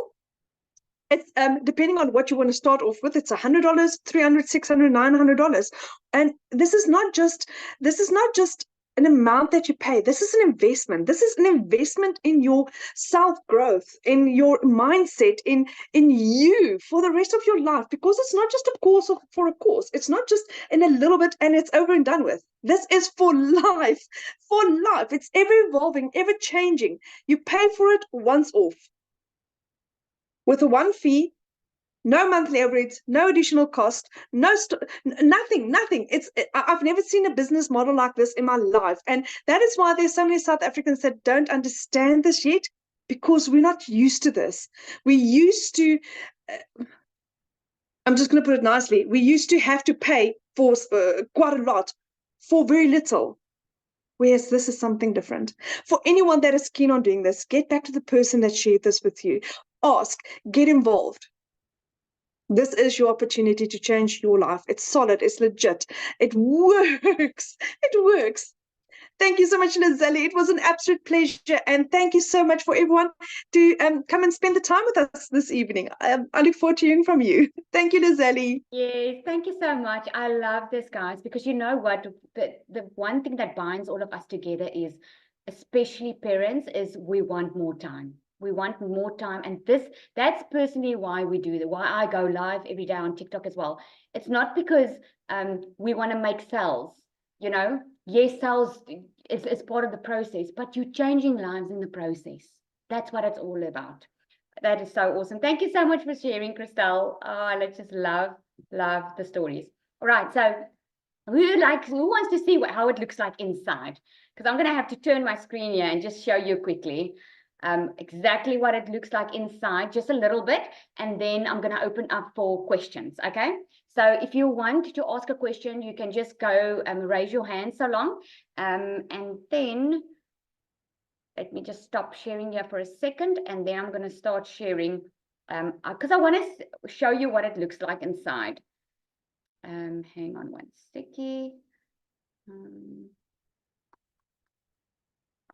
It's depending on what you want to start off with, it's $100, $300, $600, $900. And this is not just an amount that you pay. This is an investment. This is an investment in your self-growth, in your mindset, in you for the rest of your life, because it's not just a course for a course. It's not just in a little bit and it's over and done with. This is for life. For life. It's ever evolving, ever changing. You pay for it once off, with a 1 fee, no monthly overheads, no additional cost, nothing. I've never seen a business model like this in my life. And that is why there's so many South Africans that don't understand this yet, because we're not used to this. We used to, I'm just going to put it nicely, we used to have to pay for quite a lot for very little. Whereas this is something different. For anyone that is keen on doing this, get back to the person that shared this with you. Ask, get involved. This is your opportunity to change your life. It's solid, it's legit, it works. It works. Thank you so much, Lizelle. It was an absolute pleasure. And thank you so much for everyone to come and spend the time with us this evening. I look forward to hearing from you. Thank you, Lizelle. Yes, thank you so much. I love this, guys, because you know what? The one thing that binds all of us together is, especially parents, is we want more time. We want more time. And that's personally why we do that, why I go live every day on TikTok as well. It's not because we want to make sales, you know. Yes, sales is part of the process, but you're changing lives in the process. That's what it's all about. That is so awesome. Thank you so much for sharing, Christelle. Oh, I just love the stories. All right, so who wants to see how it looks like inside? Because I'm going to have to turn my screen here and just show you quickly exactly what it looks like inside, just a little bit, and then I'm going to open up for questions. Okay, so if you want to ask a question, you can just go raise your hand so long, and then let me just stop sharing here for a second, and then I'm going to start sharing because I want to show you what it looks like inside. Hang on one second.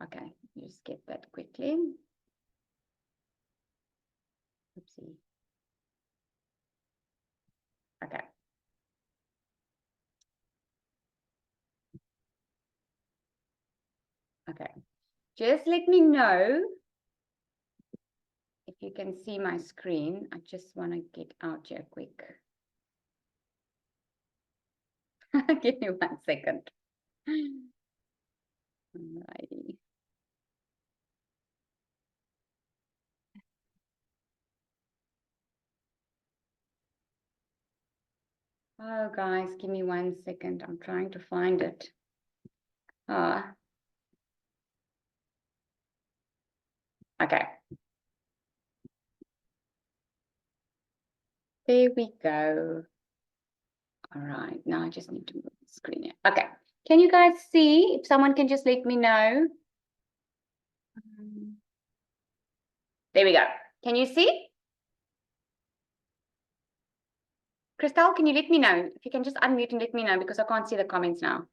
Okay, just get that quickly. Oopsie. Okay. Okay. Just let me know if you can see my screen. I just want to get out here quick. Give me 1 second. Alrighty. Oh, guys, give me 1 second. I'm trying to find it. Okay. There we go. All right, now I just need to move the screen here. Okay, can you guys see? If someone can just let me know. There we go. Can you see? Crystal, can you let me know? If you can just unmute and let me know because I can't see the comments now.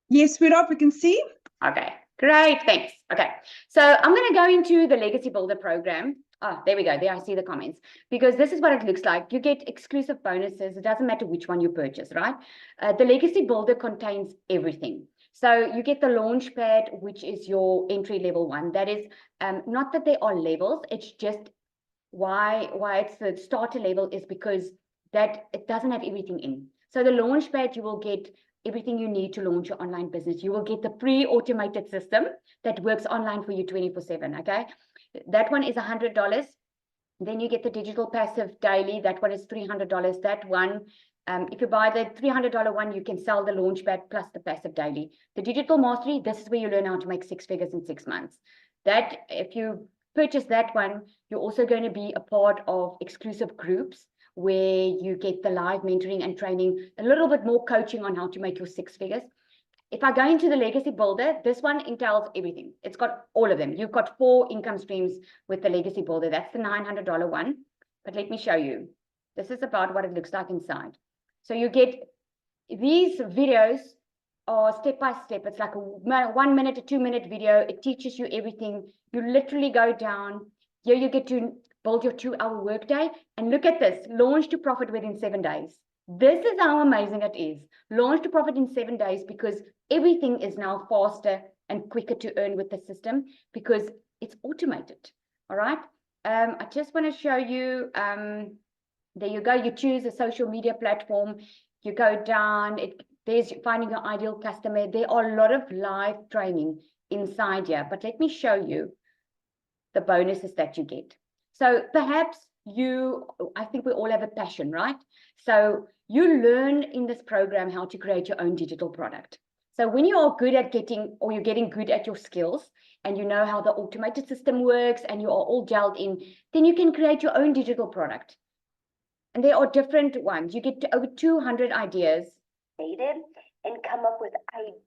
Yes, sweetheart, we can see. Okay, great, thanks. Okay, so I'm going to go into the Legacy Builder program. Oh, there we go. There I see the comments. Because this is what it looks like. You get exclusive bonuses. It doesn't matter which one you purchase, right? The Legacy Builder contains everything. So you get the Launchpad, which is your entry level one. That is not that they are levels. It's just why it's the starter level is because that it doesn't have everything in. So the Launchpad, you will get everything you need to launch your online business. You will get the pre-automated system that works online for you 24/7, okay? That one is $100. Then you get the digital passive daily. That one is $300. That one, if you buy the $300 one, you can sell the Launchpad plus the passive daily. The digital mastery, this is where you learn how to make 6 figures in 6 months. That, if you purchase that one, you're also going to be a part of exclusive groups where you get the live mentoring and training, a little bit more coaching on how to make your 6 figures. If I go into the Legacy Builder, this one entails everything. It's got all of them. You've got 4 income streams with the Legacy Builder. That's the $900 one. But let me show you. This is about what it looks like inside. So you get these videos are step by step. It's like a 1 minute, a 2 minute video. It teaches you everything. You literally go down. Here you get to build your 2-hour workday. And look at this, launch to profit within 7 days. This is how amazing it is. Launch to profit in 7 days because everything is now faster and quicker to earn with the system because it's automated. All right. I just want to show you. There you go. You choose a social media platform. You go down. There's finding your ideal customer. There are a lot of live training inside here. But let me show you the bonuses that you get. So perhaps I think we all have a passion, right? So you learn in this program how to create your own digital product. So when you are good at you're getting good at your skills and you know how the automated system works and you are all gelled in, then you can create your own digital product. And there are different ones. You get over 200 ideas. And come up with ideas.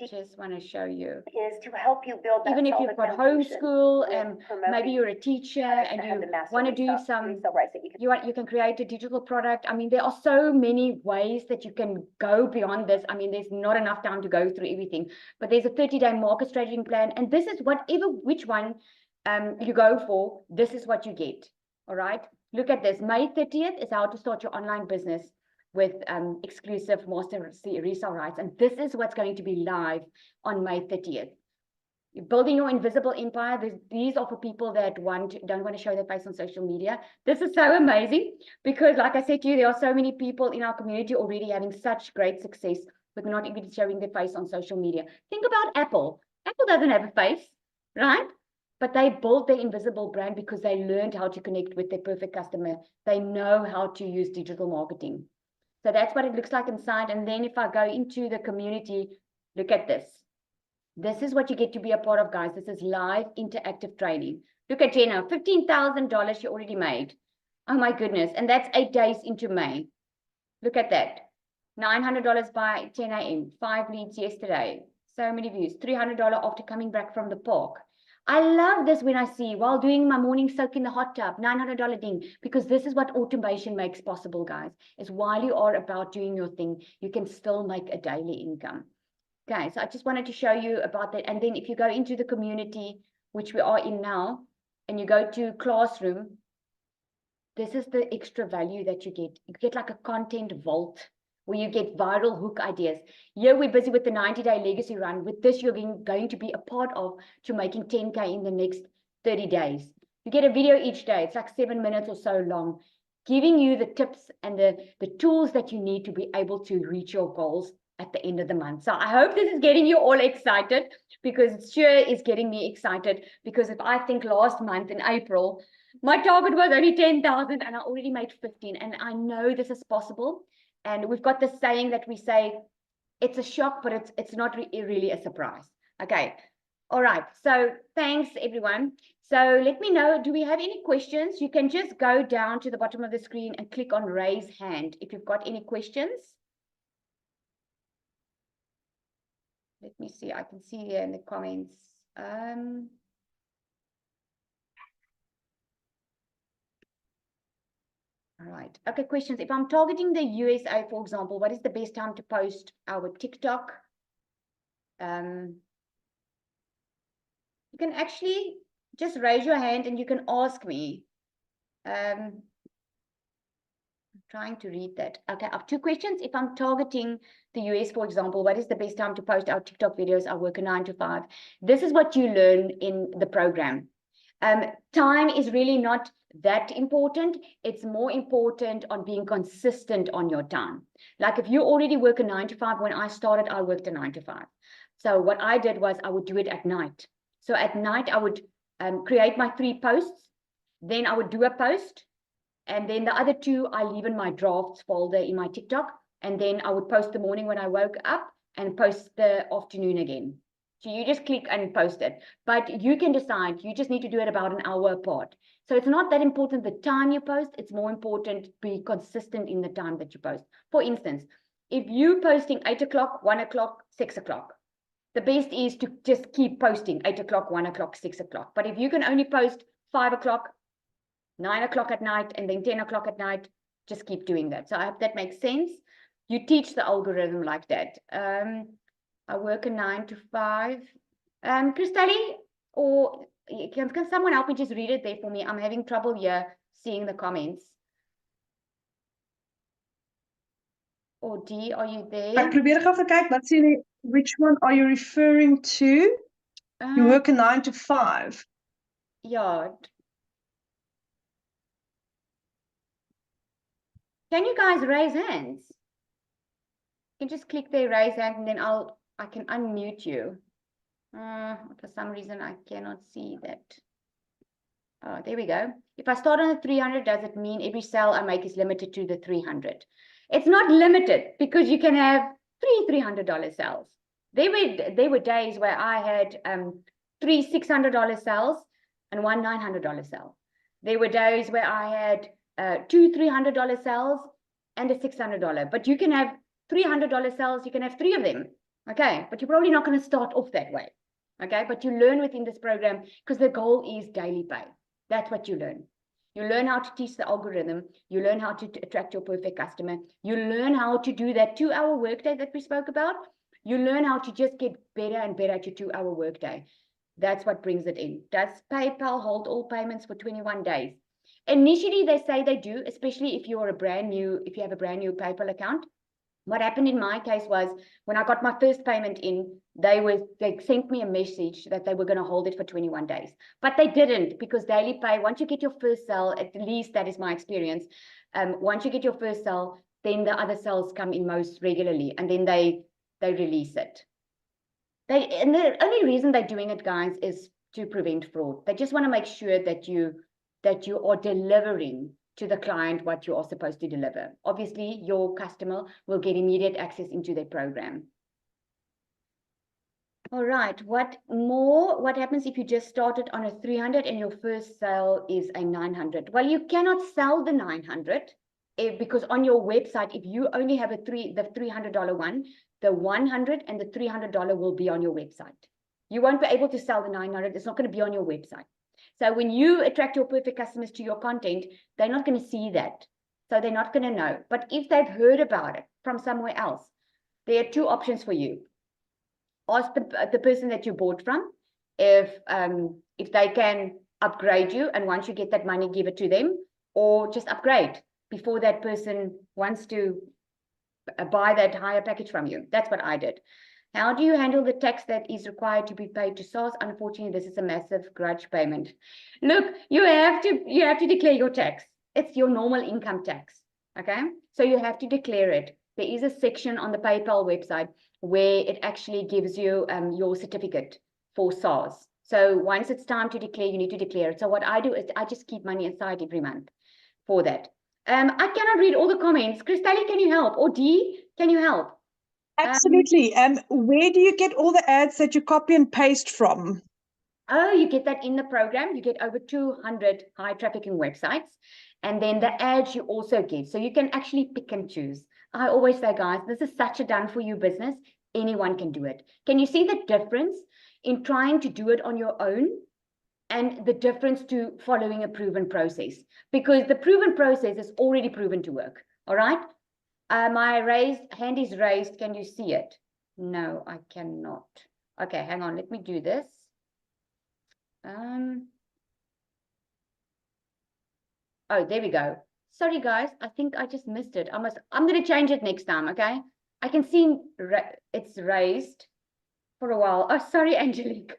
Just want to show you. Is to help you build that. Even if you've got homeschool and maybe you're a teacher and you want to do some, you can create a digital product. I mean, there are so many ways that you can go beyond this. I mean, there's not enough time to go through everything, but there's a 30-day market strategy plan. And this is which one you go for, this is what you get. All right. Look at this. May 30th is how to start your online business with exclusive master resale rights. And this is what's going to be live on May 30th. You're building your invisible empire. These are for people that don't want to show their face on social media. This is so amazing because, like I said to you, there are so many people in our community already having such great success with not even showing their face on social media. Think about Apple. Apple doesn't have a face, right? But they built their invisible brand because they learned how to connect with their perfect customer. They know how to use digital marketing. So that's what it looks like inside. And then if I go into the community, look at this. This is what you get to be a part of, guys. This is live interactive training. Look at Jenna, $15,000 she already made. Oh my goodness. And that's 8 days into May. Look at that. $900 by 10 a.m. 5 leads yesterday. So many views. $300 after coming back from the park. I love this when I see while doing my morning soak in the hot tub, $900 ding, because this is what automation makes possible, guys. Is while you are about doing your thing, you can still make a daily income. Okay, so I just wanted to show you about that. And then if you go into the community, which we are in now, and you go to classroom, this is the extra value that you get. You get like a content vault where you get viral hook ideas. Here we're busy with the 90-day legacy run. With this, you're going to be a part of to making 10K in the next 30 days. You get a video each day. It's like 7 minutes or so long, giving you the tips and the tools that you need to be able to reach your goals at the end of the month. So I hope this is getting you all excited, because it sure is getting me excited, because if I think last month in April, my target was only 10,000 and I already made 15, and I know this is possible. And we've got this saying that we say, it's a shock, but it's not really a surprise. Okay. All right. So thanks, everyone. So let me know, do we have any questions? You can just go down to the bottom of the screen and click on raise hand if you've got any questions. Let me see. I can see here in the comments. All right. Okay, questions. If I'm targeting the USA, for example, what is the best time to post our TikTok? You can actually just raise your hand and you can ask me. I'm trying to read that. Okay, I have 2 questions. If I'm targeting the US, for example, what is the best time to post our TikTok videos? I work a 9 to 5. This is what you learn in the program. Time is really not that important. It's more important on being consistent on your time. Like if you already work a 9 to 5, when I started, I worked a 9 to 5. So what I did was I would do it at night. So at night, I would create my 3 posts. Then I would do a post. And then the other 2, I leave in my drafts folder in my TikTok. And then I would post the morning when I woke up and post the afternoon again. So you just click and post it. But you can decide, you just need to do it about an hour apart. So it's not that important the time you post, it's more important to be consistent in the time that you post. For instance, if you're posting 8 o'clock, 1 o'clock, 6 o'clock, the best is to just keep posting 8 o'clock, 1 o'clock, 6 o'clock. But if you can only post 5 o'clock, 9 o'clock at night, and then 10 o'clock at night, just keep doing that. So I hope that makes sense. You teach the algorithm like that. I work a 9 to 5. Christelle, or can someone help me just read it there for me? I'm having trouble here seeing the comments. Or D, are you there? Ek probeer gou vir kyk, wat sê jy, which one are you referring to? You work a 9 to 5. Yeah. Can you guys raise hands? You can just click there, raise hand, and then I can unmute you. For some reason, I cannot see that. Oh, there we go. If I start on the 300, does it mean every sale I make is limited to the 300? It's not limited, because you can have 3 $300 sales. There were days where I had 3 $600 sales and 1 $900 sale. There were days where I had 2 $300 sales and a $600. But you can have $300 sales, you can have 3 of them. Okay, but you're probably not going to start off that way. Okay, but you learn within this program, because the goal is daily pay. That's what you learn. You learn how to teach the algorithm. You learn how to attract your perfect customer. You learn how to do that 2-hour workday that we spoke about. You learn how to just get better and better at your 2-hour workday. That's what brings it in. Does PayPal hold all payments for 21 days? Initially, they say they do, especially if you have a brand new PayPal account. What happened in my case was, when I got my first payment in, they sent me a message that they were going to hold it for 21 days. But they didn't, because daily pay, once you get your first sale, at least that is my experience, once you get your first sale, then the other sales come in most regularly, and then they release it. And the only reason they're doing it, guys, is to prevent fraud. They just want to make sure that you are delivering to the client what you are supposed to deliver. Obviously, your customer will get immediate access into their program. All right, what happens if you just started on a 300 and your first sale is a 900? Well, you cannot sell the 900 because on your website, if you only have the $300 one, the 100 and the $300 will be on your website. You won't be able to sell the 900. It's not going to be on your website. So when you attract your perfect customers to your content, they're not going to see that. So they're not going to know. But if they've heard about it from somewhere else, there are two options for you. Ask the person that you bought from if they can upgrade you, and once you get that money, give it to them, or just upgrade before that person wants to buy that higher package from you. That's what I did. How do you handle the tax that is required to be paid to SARS? Unfortunately, this is a massive grudge payment. Look, you have to declare your tax. It's your normal income tax. Okay, so you have to declare it. There is a section on the PayPal website where it actually gives you your certificate for SARS. So once it's time to declare, you need to declare it. So what I do is I just keep money aside every month for that. I cannot read all the comments. Christelle, can you help? Or Dee, can you help? Absolutely. Where do you get all the ads that you copy and paste from? Oh, you get that in the program. You get over 200 high trafficking websites. And then the ads you also get. So you can actually pick and choose. I always say, guys, this is such a done for you business. Anyone can do it. Can you see the difference in trying to do it on your own and the difference to following a proven process? Because the proven process is already proven to work. All right. My hand is raised. Can you see it? No, I cannot. Okay, hang on. Let me do this. Oh, there we go. Sorry, guys. I think I just missed it. I'm going to change it next time. Okay. I can see it's raised for a while. Oh, sorry, Angelique.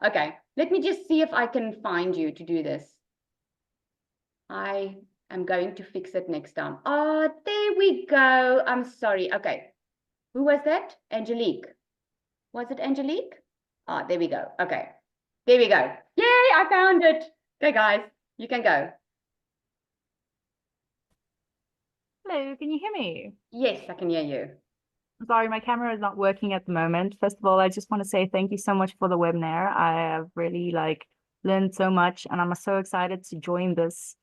Okay. Let me just see if I can find you to do this. I am going to fix it next time. Oh, there we go. I'm sorry. Okay. Who was that? Angelique. Was it Angelique? Oh, there we go. Okay. There we go. Yay, I found it. Okay, guys, you can go. Hello, can you hear me? Yes, I can hear you. Sorry, my camera is not working at the moment. First of all, I just want to say thank you so much for the webinar. I have really learned so much, and I'm so excited to join this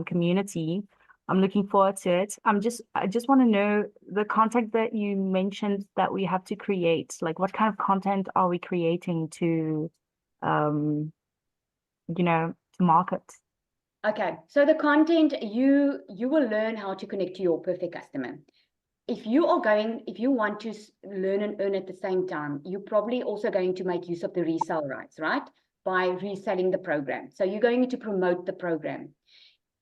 community. I'm looking forward to it. I just want to know the content that you mentioned that we have to create. Like, what kind of content are we creating to, to market? Okay, so the content, you will learn how to connect to your perfect customer. If you want to learn and earn at the same time, you're probably also going to make use of the resale rights, right? By reselling the program. So you're going to promote the program.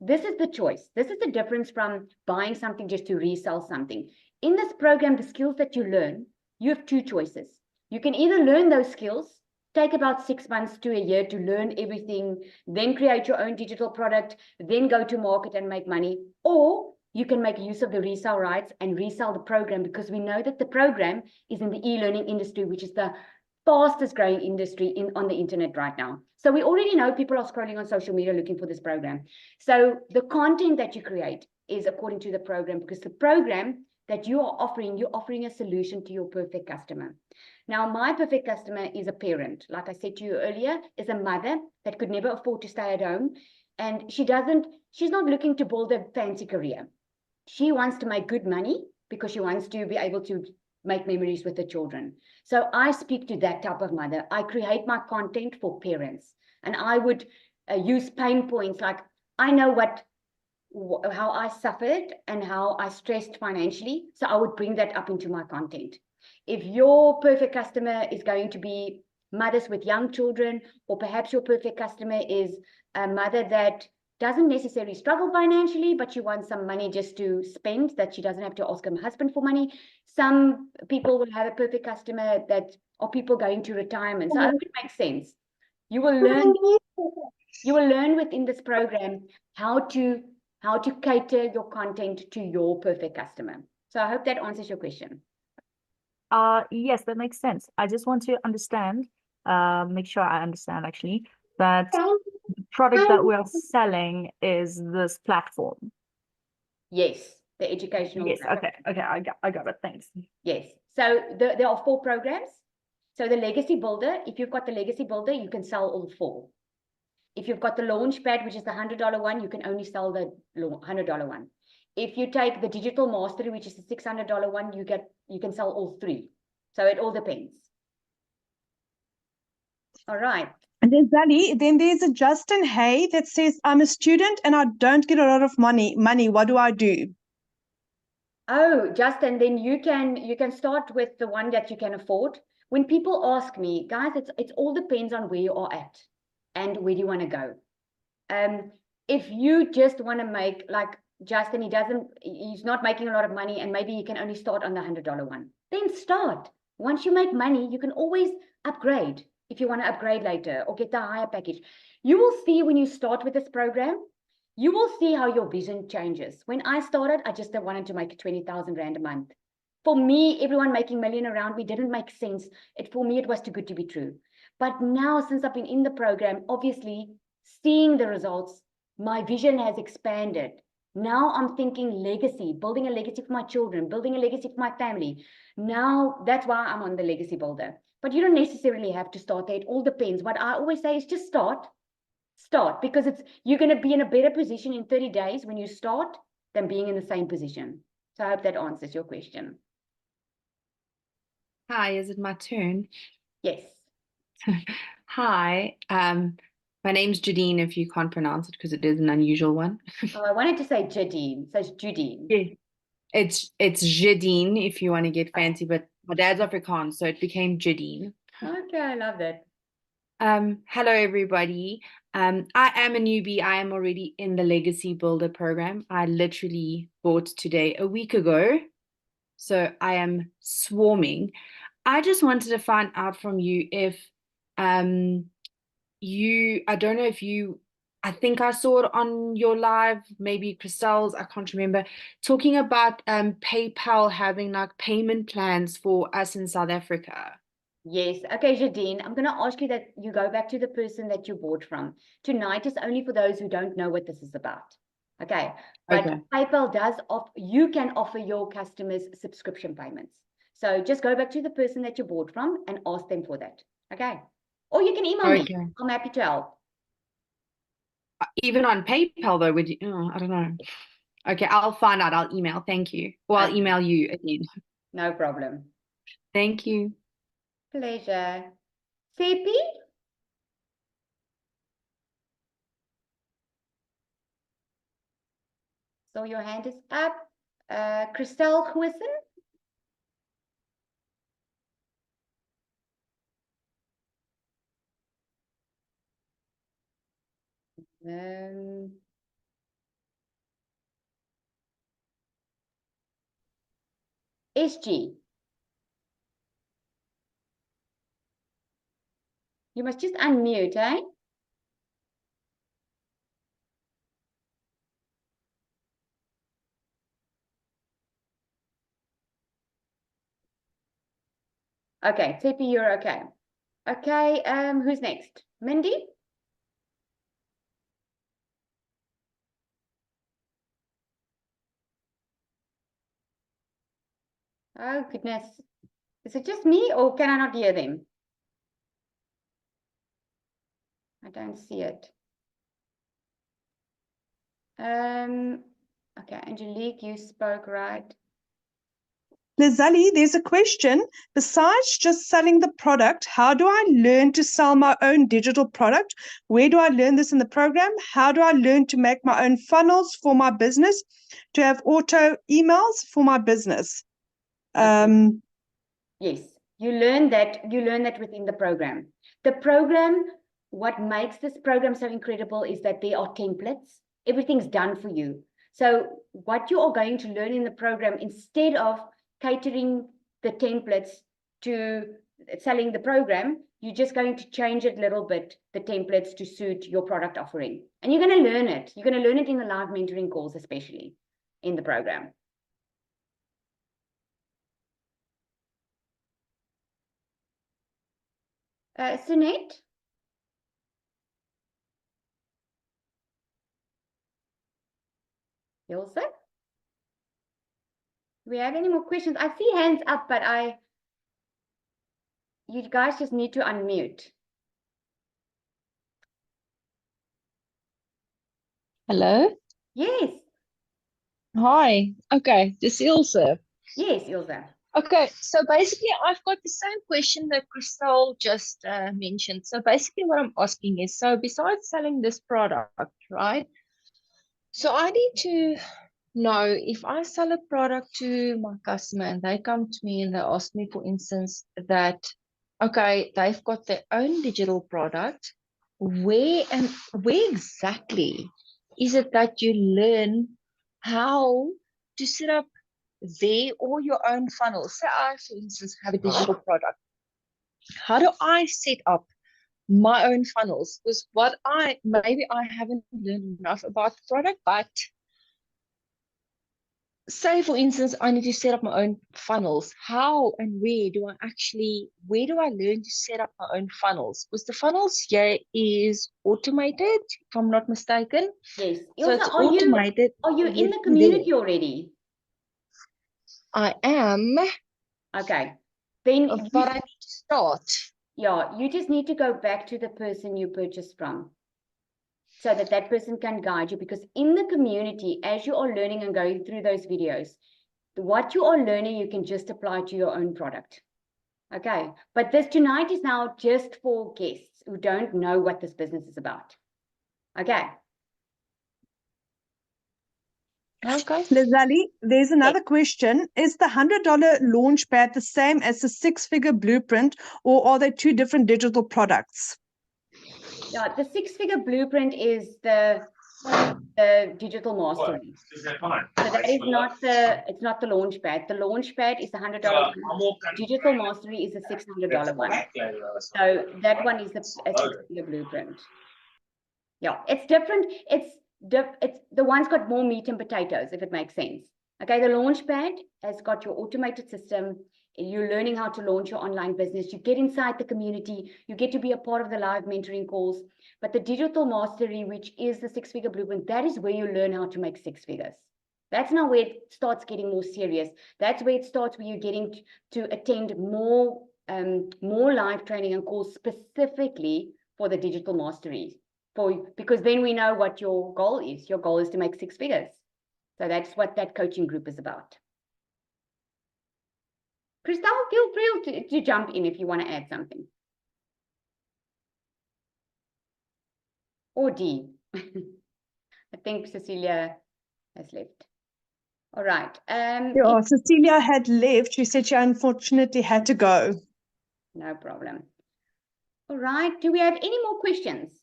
This is the choice. This is the difference from buying something just to resell something. In this program, the skills that you learn, you have two choices. You can either learn those skills, take about 6 months to a year to learn everything, then create your own digital product, then go to market and make money, or you can make use of the resale rights and resell the program, because we know that the program is in the e-learning industry, which is the fastest growing industry on the internet right now. So we already know people are scrolling on social media looking for this program. So the content that you create is according to the program, because the program that you're offering a solution to your perfect customer. Now, my perfect customer is a parent. Like I said to you earlier, is a mother that could never afford to stay at home. And she's not looking to build a fancy career. She wants to make good money because she wants to be able to make memories with the children. So I speak to that type of mother. I create my content for parents, and I would use pain points. Like, I know how I suffered and how I stressed financially. So I would bring that up into my content. If your perfect customer is going to be mothers with young children, or perhaps your perfect customer is a mother that doesn't necessarily struggle financially, but she wants some money just to spend, that she doesn't have to ask her husband for money. Some people will have a perfect customer that are people going to retirement. So I hope it makes sense. You will learn within this program how to cater your content to your perfect customer. So I hope that answers your question. Yes, that makes sense. I just want to understand, make sure I understand actually, that the product that we're selling is this platform. Yes, the educational. Yes, okay, I got it, thanks. Yes, so there are 4 programs. So the Legacy Builder, if you've got the Legacy Builder, you can sell all 4. If you've got the Launchpad, which is the $100 one, you can only sell the $100 one. If you take the Digital Mastery, which is the $600 one, you can sell all 3. So it all depends. All right. And then Zali, then there's a Justin Hay that says, I'm a student and I don't get a lot of money. What do I do? Oh, Justin, then you can start with the one that you can afford. When people ask me, guys, it's all depends on where you are at and where do you want to go. If you just want to make, like Justin, he's not making a lot of money and maybe he can only start on the $100 one, then start. Once you make money, you can always upgrade if you want to upgrade later or get the higher package. You will see when you start with this program, you will see how your vision changes. When I started, I just wanted to make 20,000 Rand a month. For me, everyone making million around me didn't make sense. For me, it was too good to be true. But now, since I've been in the program, obviously, seeing the results, my vision has expanded. Now I'm thinking legacy, building a legacy for my children, building a legacy for my family. Now, that's why I'm on the legacy builder. But you don't necessarily have to start there. It all depends. What I always say is just start, because you're going to be in a better position in 30 days when you start than being in the same position. So I hope that answers your question. Hi, is it my turn? Yes. Hi, my name's Jadine, if you can't pronounce it because it is an unusual one. Oh, I wanted to say Jadine, so it's Judine. Yeah. It's Jadine if you want to get fancy, but my dad's Afrikaans, so it became Jadine. Okay, I love that. Hello everybody. I am a newbie. I am already in the Legacy Builder program. I literally bought today a week ago, so I am swarming. I just wanted to find out from you if I don't know if you, I think I saw it on your live, maybe Christelle's, I can't remember, talking about PayPal having like payment plans for us in South Africa. Yes. Okay, Jadine, I'm going to ask you that you go back to the person that you bought from. Tonight is only for those who don't know what this is about. Okay. But Okay. PayPal does you can offer your customers subscription payments. So just go back to the person that you bought from and ask them for that. Okay. Or you can email me. Okay. I'm happy to help. Even on PayPal though, would you, I don't know. Okay, I'll find out. I'll email. Thank you. Well, I'll Okay. email you again. No problem. Thank you. Pleasure. Seppi? So your hand is up. Christelle Goosen? SG. You must just unmute, eh? Okay, Seppi, you're okay. Okay, who's next? Mindy? Oh, goodness. Is it just me or can I not hear them? I don't see it. Okay, Angelique, you spoke right. Lizali, there's a question. Besides just selling the product, how do I learn to sell my own digital product? Where do I learn this in the program? How do I learn to make my own funnels for my business, to have auto emails for my business? Yes, you learn that within the program. The program, what makes this program so incredible is that there are templates. Everything's done for you. So what you are going to learn in the program, instead of catering the templates to selling the program, you're just going to change it a little bit, the templates to suit your product offering. And you're going to learn it. You're going to learn it in the live mentoring calls, especially in the program. Sunette? Ilse? Do we have any more questions? I see hands up, but you guys just need to unmute. Hello. Yes. Hi. Okay, this is Ilse. Yes, Ilse. Okay, so basically, I've got the same question that Crystal just mentioned. So basically, what I'm asking is, so besides selling this product, right? So I need to know if I sell a product to my customer and they come to me and they ask me, for instance, that, okay, they've got their own digital product, where exactly is it that you learn how to set up their or your own funnel? Say I, for instance, have a digital product. How do I set up my own funnels? Because maybe I haven't learned enough about the product, but say for instance, I need to set up my own funnels. How and where do I learn to set up my own funnels? Because the funnels here is automated, if I'm not mistaken. Yes. So Ilse, it's automated. are you in the already community there. already? I am, Okay. Then you but I need to start. yeah, you just need to go back to the person you purchased from so that that person can guide you, because in the community, as you are learning and going through those videos, what you are learning, you can just apply to your own product. Okay. But this tonight is now just for guests who don't know what this business is about. Okay. Okay. Lizali, there's another question. Is the $100 Launchpad the same as the six-figure blueprint, or are they two different digital products? Yeah, the six-figure blueprint is the digital mastery. So that is not it's not the Launchpad. The Launchpad is the $100 one. Digital mastery is the $600 one. So that one is a six-figure blueprint. Yeah, it's different. It's the one's got more meat and potatoes, if it makes sense. Okay, the Launchpad has got your automated system. You're learning how to launch your online business. You get inside the community. You get to be a part of the live mentoring calls. But the digital mastery, which is the six-figure blueprint, that is where you learn how to make six figures. That's now where it starts getting more serious. That's where it starts, where you're getting to attend more live training and calls specifically for the digital mastery. Because then we know what your goal is. Your goal is to make six figures. So that's what that coaching group is about. Crystal, feel free to jump in if you want to add something. Or D. I think Cecilia has left. All right. Yeah, Cecilia had left. She said she unfortunately had to go. No problem. All right. Do we have any more questions?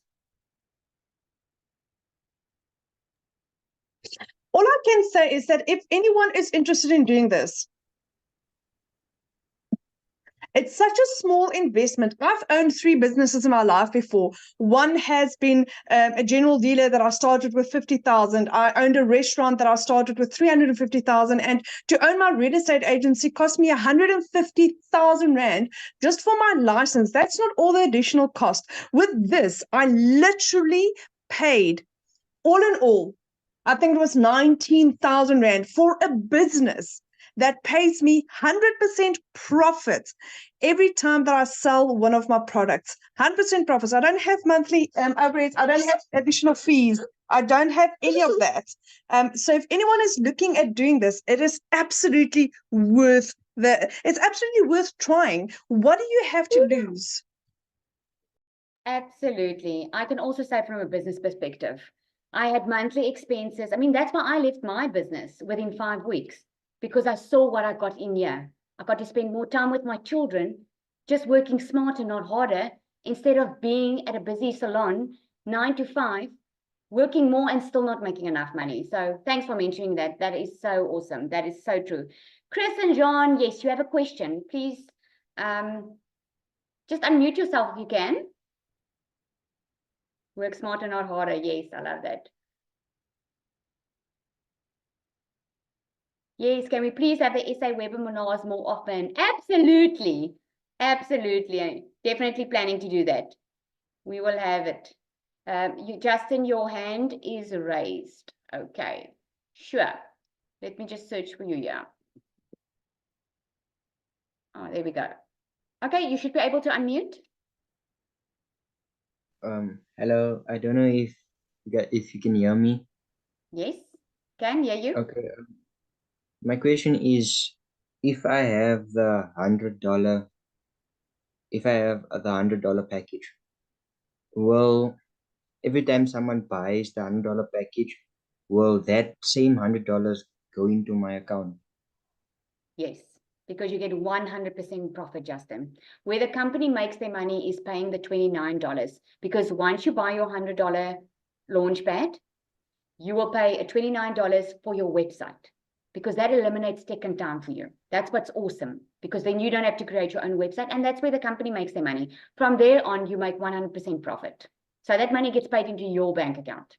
All I can say is that if anyone is interested in doing this, it's such a small investment. I've owned 3 businesses in my life before. One has been a general dealer that I started with 50,000. I owned a restaurant that I started with 350,000. And to own my real estate agency cost me 150,000 Rand just for my license. That's not all the additional cost. With this, I literally paid, all in all, I think it was 19,000 Rand for a business that pays me 100% profit every time that I sell one of my products. 100% profits. I don't have monthly overheads. I don't have additional fees. I don't have any of that. So if anyone is looking at doing this, it is absolutely worth trying. What do you have to lose? Absolutely. I can also say from a business perspective, I had monthly expenses. I mean, that's why I left my business within 5 weeks, because I saw what I got in here. I got to spend more time with my children, just working smarter, not harder, instead of being at a busy salon, 9 to 5, working more and still not making enough money. So thanks for mentioning that. That is so awesome. That is so true. Chris and John, yes, you have a question. Please just unmute yourself if you can. Work smarter, not harder. Yes, I love that. Yes, can we please have the SA webinars more often? Absolutely. Absolutely. Definitely planning to do that. We will have it. Justin, your hand is raised. Okay, sure. Let me just search for you here. Oh, there we go. Okay, you should be able to unmute. Hello. I don't know if you can hear me. Yes, can hear you. Okay. My question is, if I have the $100, if I have the $100 package, will every time someone buys the $100 package, will that same $100 go into my account? Yes, because you get 100% profit, Justin. Where the company makes their money is paying the $29, because once you buy your $100 launchpad, you will pay a $29 for your website, because that eliminates tech and time for you. That's what's awesome, because then you don't have to create your own website, and that's where the company makes their money. From there on, you make 100% profit. So that money gets paid into your bank account.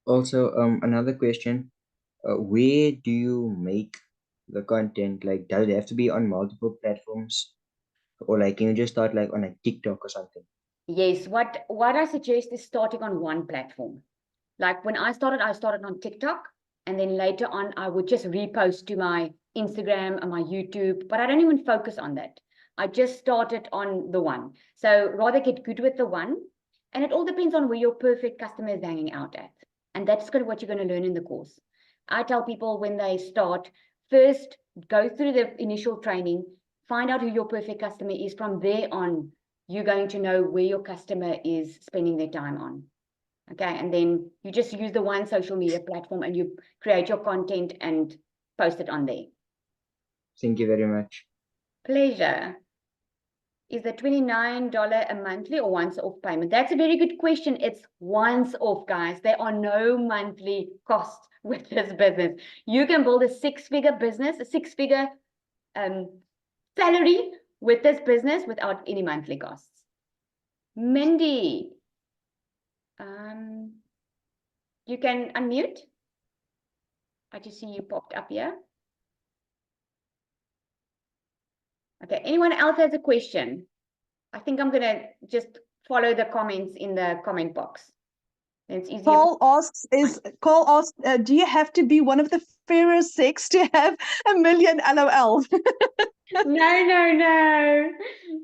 Also, another question, where do you make the content? Like, does it have to be on multiple platforms? Or like, can you just start like on a TikTok or something? Yes, what I suggest is starting on one platform. Like when I started on TikTok, and then later on, I would just repost to my Instagram and my YouTube, but I don't even focus on that. I just started on the one. So rather get good with the one. And it all depends on where your perfect customer is hanging out at. And that's kind of what you're going to learn in the course. I tell people when they start, first go through the initial training, find out who your perfect customer is. From there on, you're going to know where your customer is spending their time on. Okay, and then you just use the one social media platform and you create your content and post it on there. Thank you very much. Pleasure. Is the $29 a monthly or once off payment? That's a very good question. It's once off, guys. There are no monthly costs with this business. You can build a six-figure business, a six-figure salary with this business without any monthly costs. Mindy. You can unmute. I just see you popped up here. Okay, anyone else has a question? I think I'm gonna just follow the comments in the comment box. It's easier. Cole asks, do you have to be one of the Pharaoh 6 to have 1 million LOL?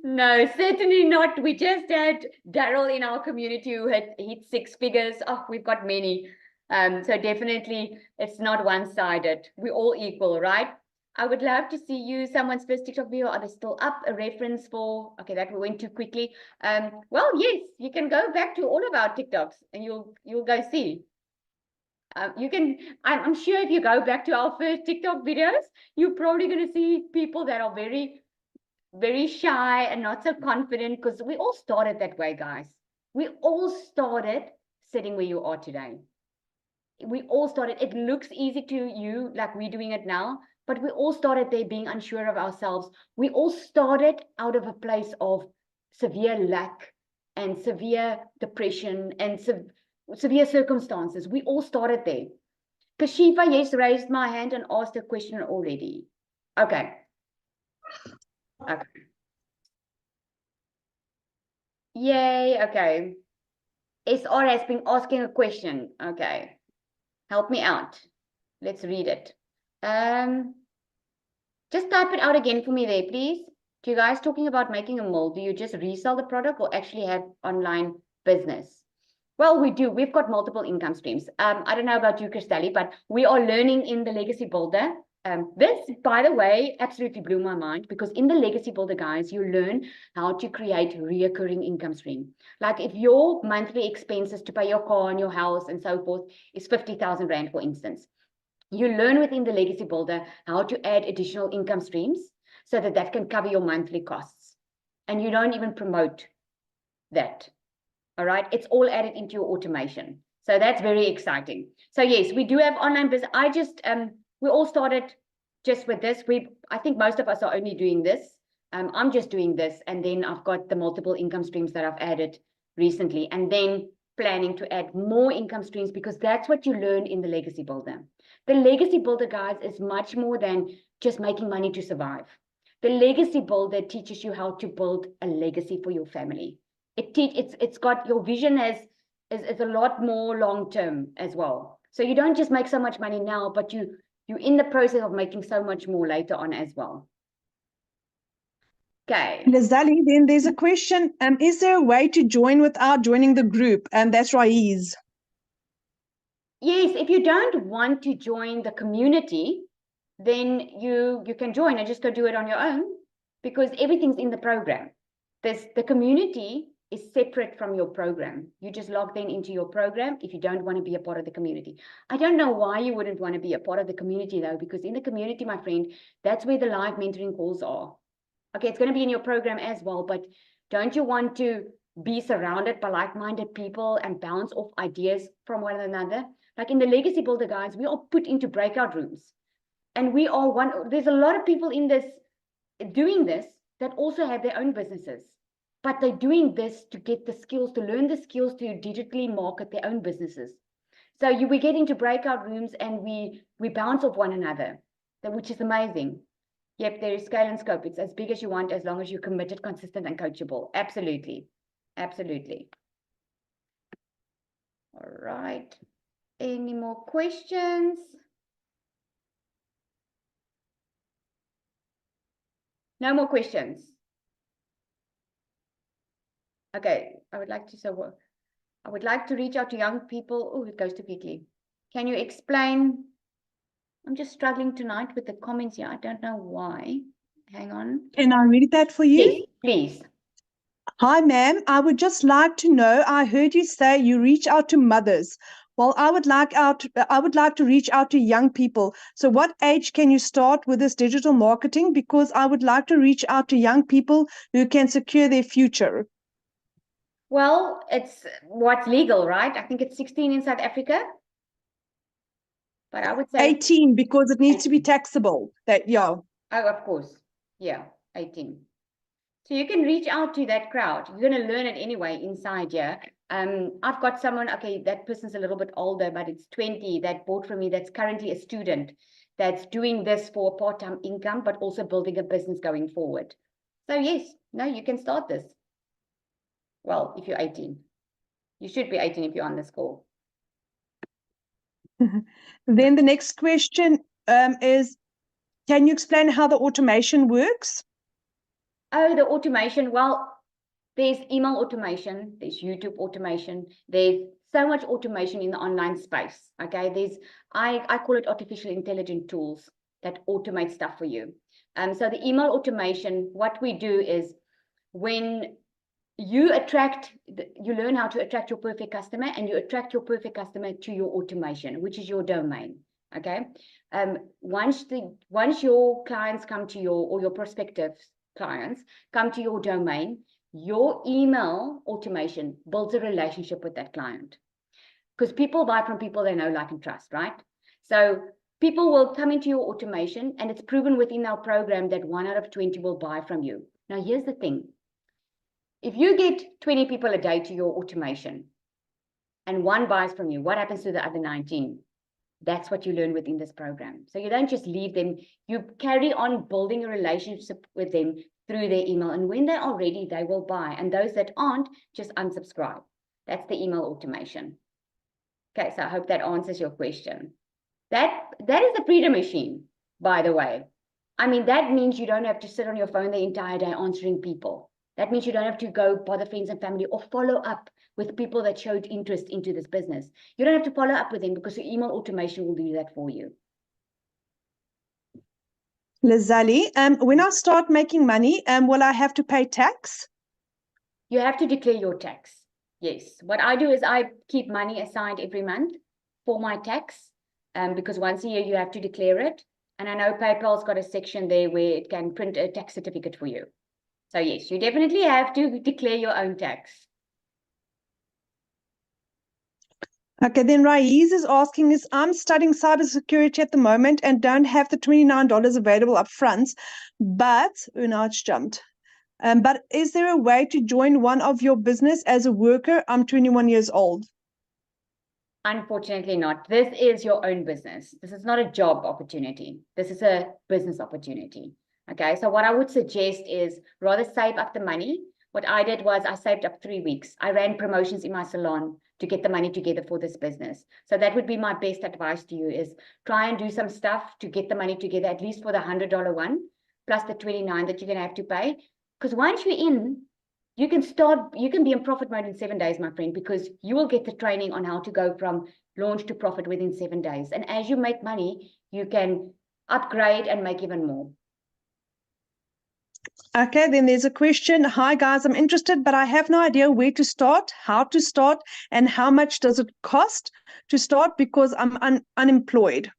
No, certainly not. We just had Daryl in our community who had hit six figures. Oh, we've got many. So definitely it's not one-sided. We're all equal, right? I would love to see you. Someone's first TikTok video. Are they still up? A reference for, okay, that went too quickly. Well, yes, you can go back to all of our TikToks and you'll go see. You can, I'm sure if you go back to our first TikTok videos, you're probably going to see people that are very, very shy and not so confident, because we all started that way, guys. We all started sitting where you are today. We all started, it looks easy to you, like we're doing it now, but we all started there being unsure of ourselves. We all started out of a place of severe lack and severe depression and severe circumstances. We all started there. Kashifa, yes, raised my hand and asked a question already. Okay. Okay. Yay, okay. SR has been asking a question. Okay. Help me out. Let's read it. Just type it out again for me there, please. Do you guys talking about making a mold? Do you just resell the product or actually have online business? Well, we do. We've got multiple income streams. I don't know about you, Christelle, but we are learning in the Legacy Builder. This, by the way, absolutely blew my mind, because in the Legacy Builder, guys, you learn how to create reoccurring income stream. Like if your monthly expenses to pay your car and your house and so forth is 50,000 Rand, for instance, you learn within the Legacy Builder how to add additional income streams so that that can cover your monthly costs. And you don't even promote that. All right, it's all added into your automation. So that's very exciting. So yes, we do have online business. I just, we all started just with this. I think most of us are only doing this. I'm just doing this. And then I've got the multiple income streams that I've added recently. And then planning to add more income streams, because that's what you learn in the Legacy Builder. The Legacy Builder, guys, is much more than just making money to survive. The Legacy Builder teaches you how to build a legacy for your family. It's got, your vision is a lot more long-term as well. So you don't just make so much money now, but you're in the process of making so much more later on as well. Okay. Lazali, then there's a question. Is there a way to join without joining the group? And that's Raiz. Yes, if you don't want to join the community, then you can join and just go do it on your own, because everything's in the program. The community is separate from your program. You just log then into your program if you don't want to be a part of the community. I don't know why you wouldn't want to be a part of the community though, because in the community, my friend, that's where the live mentoring calls are. Okay, it's going to be in your program as well, but don't you want to be surrounded by like-minded people and bounce off ideas from one another? Like in the Legacy Builder, guys, we are put into breakout rooms. And we are there's a lot of people in this, doing this, that also have their own businesses. But they're doing this to get the skills, to learn the skills to digitally market their own businesses. So we get into breakout rooms and we bounce off one another, which is amazing. Yep, there is scale and scope. It's as big as you want, as long as you're committed, consistent, and coachable. Absolutely. Absolutely. All right. Any more questions? No more questions. Okay, I would like to reach out to young people. Oh, it goes too quickly. Can you explain? I'm just struggling tonight with the comments here. I don't know why. Hang on. Can I read that for you? Yes, please. Hi, ma'am. I would just like to know, I heard you say you reach out to mothers. Well, I would like to reach out to young people. So what age can you start with this digital marketing? Because I would like to reach out to young people who can secure their future. Well, it's what's legal, right? I think it's 16 in South Africa. But I would say 18, because it needs to be taxable. Yeah. Oh, of course. Yeah, 18. So you can reach out to that crowd. You're going to learn it anyway inside here. I've got someone, okay, that person's a little bit older, but it's 20 that bought from me, that's currently a student that's doing this for a part-time income, but also building a business going forward. So yes, no, you can start this. Well, if you're 18. You should be 18 if you're on this call. Then the next question is, can you explain how the automation works? Oh, the automation. Well, there's email automation, there's YouTube automation, there's so much automation in the online space. Okay, I call it artificial intelligence tools that automate stuff for you. So the email automation, what we do is when you learn how to attract your perfect customer, and you attract your perfect customer to your automation, which is your domain. Okay. Once your clients come to or your prospective clients come to your domain, your email automation builds a relationship with that client, because people buy from people they know, like, and trust, right? So people will come into your automation, and it's proven within our program that 1 out of 20 will buy from you. Now, here's the thing. If you get 20 people a day to your automation and 1 buys from you, what happens to the other 19? That's what you learn within this program. So you don't just leave them, you carry on building a relationship with them through their email. And when they are ready, they will buy. And those that aren't, just unsubscribe. That's the email automation. Okay, so I hope that answers your question. That is the Freedom Machine, by the way. I mean, that means you don't have to sit on your phone the entire day answering people. That means you don't have to go bother friends and family or follow up with people that showed interest into this business. You don't have to follow up with them, because your email automation will do that for you. Lizali, when I start making money, will I have to pay tax? You have to declare your tax. Yes. What I do is I keep money aside every month for my tax, because once a year you have to declare it. And I know PayPal's got a section there where it can print a tax certificate for you. So yes, you definitely have to declare your own tax. Okay, then Raiz is asking, I'm studying cybersecurity at the moment and don't have the $29 available up front, but, oh, now it's jumped. But is there a way to join one of your business as a worker? I'm 21 years old. Unfortunately not. This is your own business. This is not a job opportunity. This is a business opportunity. Okay, so what I would suggest is rather save up the money. What I did was I saved up 3 weeks. I ran promotions in my salon to get the money together for this business. So that would be my best advice to you, is try and do some stuff to get the money together, at least for the $100 one, plus the $29 that you're going to have to pay. Because once you're in, you can be in profit mode in 7 days, my friend, because you will get the training on how to go from launch to profit within 7 days. And as you make money, you can upgrade and make even more. Okay, then there's a question. Hi guys, I'm interested, but I have no idea where to start, how to start, and how much does it cost to start because I'm unemployed.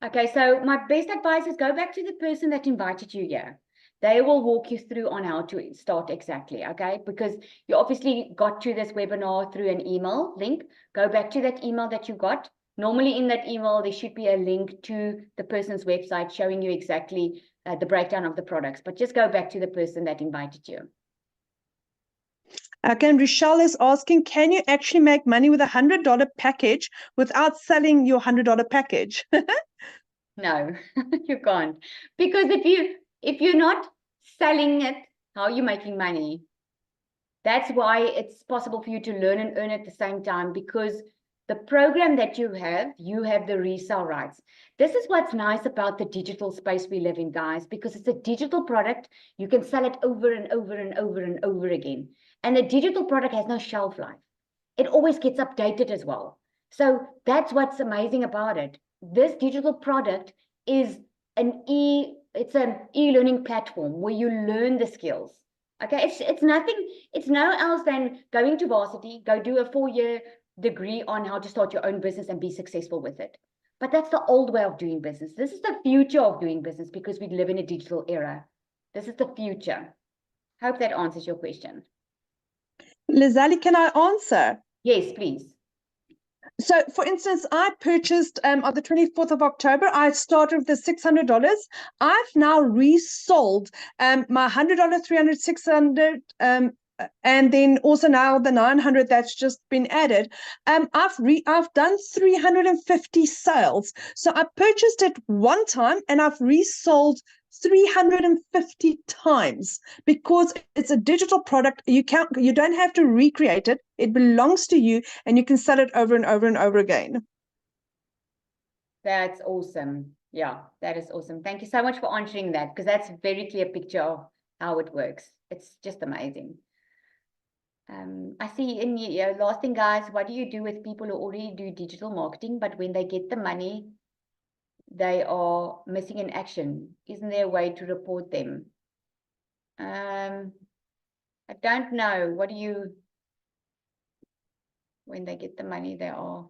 Okay, so my best advice is go back to the person that invited you here. They will walk you through on how to start exactly, okay? Because you obviously got to this webinar through an email link. Go back to that email that you got. Normally in that email, there should be a link to the person's website showing you exactly the breakdown of the products. But just go back to the person that invited you. Okay, and Rochelle is asking, can you actually make money with $100 package without selling your $100 package? No, you can't. Because if you're not selling it, how are you making money? That's why it's possible for you to learn and earn at the same time, because the program that you have the resale rights. This is what's nice about the digital space we live in, guys, because it's a digital product. You can sell it over and over and over and over again. And the digital product has no shelf life. It always gets updated as well. So that's what's amazing about it. This digital product is it's an e-learning platform where you learn the skills. Okay, it's no else than going to varsity, go do a 4-year degree on how to start your own business and be successful with it. But that's the old way of doing business. This is the future of doing business because we live in a digital era. This is the future. Hope that answers your question. Lizelle, can I answer? Yes, please. So, for instance, I purchased on the 24th of October, I started with the $600. I've now resold my $100, $300, $600, and then also now the 900 that's just been added. I've done 350 sales. So I purchased it one time and I've resold 350 times because it's a digital product. You don't have to recreate it. It belongs to you and you can sell it over and over and over again. That's awesome. Yeah, that is awesome. Thank you so much for answering that, because that's a very clear picture of how it works. It's just amazing. I see in your last thing, guys, what do you do with people who already do digital marketing, but when they get the money, they are missing in action? Isn't there a way to report them? I don't know. What do you, when they get the money, they are.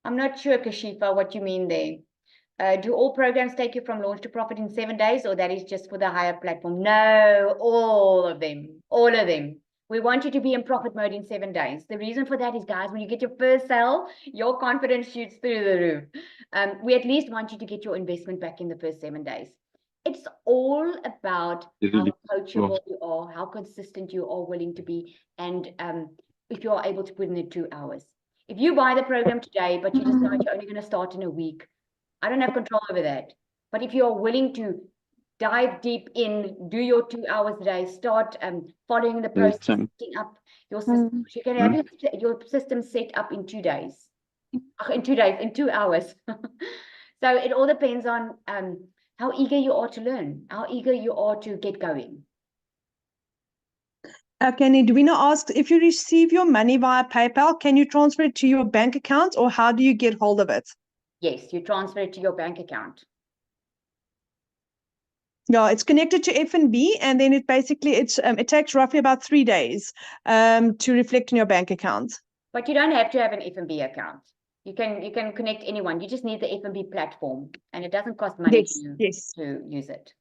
I'm not sure, Kashifa, what you mean there. Do all programs take you from launch to profit in 7 days, or that is just for the higher platform? No, all of them, all of them. We want you to be in profit mode in 7 days. The reason for that is, guys, when you get your first sale, your confidence shoots through the roof. We at least want you to get your investment back in the first 7 days. It's all about how coachable you are, how consistent you are willing to be, and if you are able to put in the 2 hours. If you buy the program today, but you decide you're only going to start in a week, I don't have control over that. But if you're willing to dive deep in, do your 2 hours a day, start following the process, setting up your system. You can have your system set up in 2 days. In 2 days, in 2 hours. So it all depends on how eager you are to learn, how eager you are to get going. Okay, Edwina asks, if you receive your money via PayPal, can you transfer it to your bank account, or how do you get hold of it? Yes, you transfer it to your bank account. Yeah, it's connected to FNB, and then it takes roughly about 3 days to reflect in your bank account. But you don't have to have an FNB account. You can connect anyone. You just need the FNB platform, and it doesn't cost money to use it.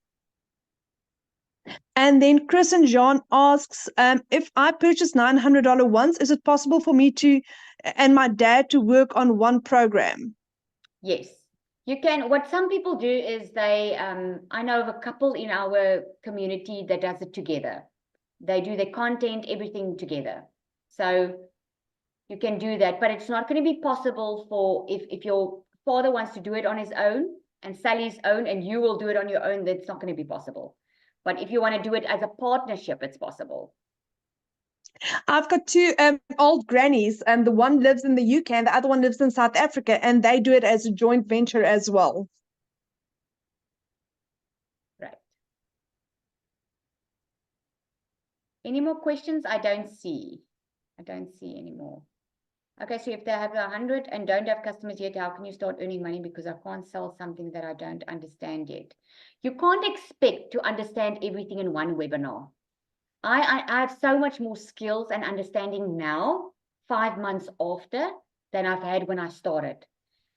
And then Chris and John asks, if I purchase $900 once, is it possible for me and my dad to work on one program? Yes, you can. What some people do is they, I know of a couple in our community that does it together. They do their content, everything together. So you can do that, but it's not going to be possible for if your father wants to do it on his own and Sally's own, and you will do it on your own, that's not going to be possible. But if you want to do it as a partnership, it's possible. I've got two old grannies, and the one lives in the UK and the other one lives in South Africa, and they do it as a joint venture as well. Right. Any more questions? I don't see any more. Okay, so if they have 100 and don't have customers yet, how can you start earning money? Because I can't sell something that I don't understand yet. You can't expect to understand everything in one webinar. I have so much more skills and understanding now, 5 months after, than I've had when I started.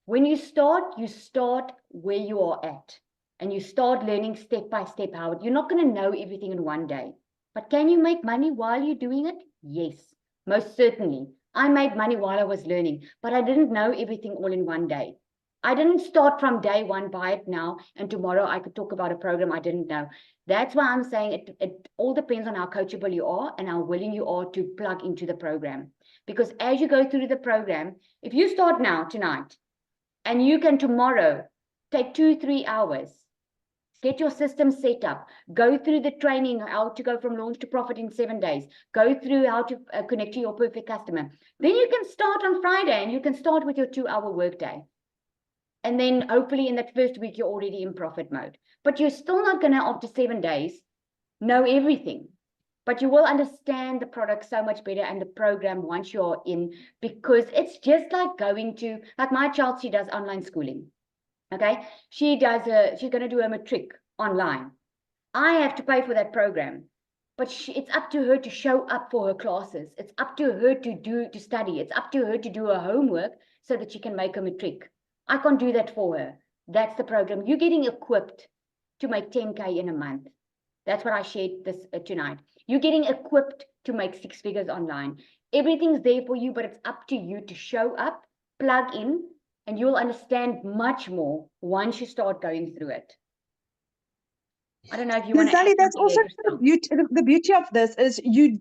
When you start where you are at, and you start learning step by step how you're not going to know everything in one day. But can you make money while you're doing it? Yes, most certainly. I made money while I was learning, but I didn't know everything all in one day. I didn't start from day one, buy it now, and tomorrow I could talk about a program I didn't know. That's why I'm saying it all depends on how coachable you are and how willing you are to plug into the program. Because as you go through the program, if you start now, tonight, and you can tomorrow take 2-3 hours, get your system set up, go through the training, how to go from launch to profit in 7 days, go through how to connect to your perfect customer. Then you can start on Friday and you can start with your 2-hour workday. And then hopefully in that first week, you're already in profit mode. But you're still not going to, after 7 days, know everything. But you will understand the product so much better and the program once you're in, because it's just like going to, like my child, she does online schooling. Okay, she's going to do a matric online. I have to pay for that program, but it's up to her to show up for her classes. It's up to her to study. It's up to her to do her homework so that she can make a matric. I can't do that for her. That's the program. You're getting equipped to make 10K in a month. That's what I shared this tonight. You're getting equipped to make 6 figures online. Everything's there for you, but it's up to you to show up, plug in, and you'll understand much more once you start going through it. I don't know if you want to Sally, add that's something also there, the beauty of this is you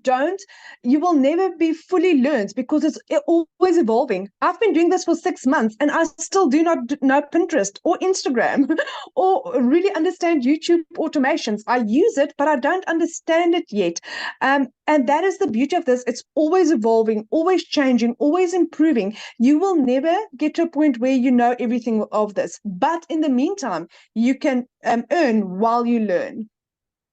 will never be fully learned because it's always evolving. I've been doing this for 6 months and I still do not know Pinterest or Instagram or really understand YouTube automations. I use it, but I don't understand it yet. And that is the beauty of this. It's always evolving, always changing, always improving. You will never get to a point where you know everything of this. But in the meantime, you can earn while you learn.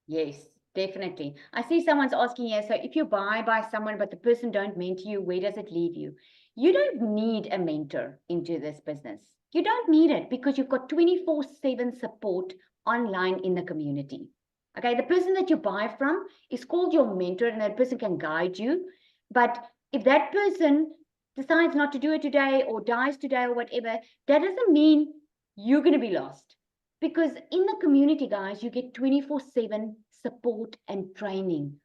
Yes, definitely. I see someone's asking here, so if you buy by someone, but the person don't mentor you, where does it leave you? You don't need a mentor into this business. You don't need it because you've got 24/7 support online in the community. Okay, the person that you buy from is called your mentor and that person can guide you. But if that person decides not to do it today or dies today or whatever, that doesn't mean you're going to be lost. Because in the community, guys, you get 24/7 support and training.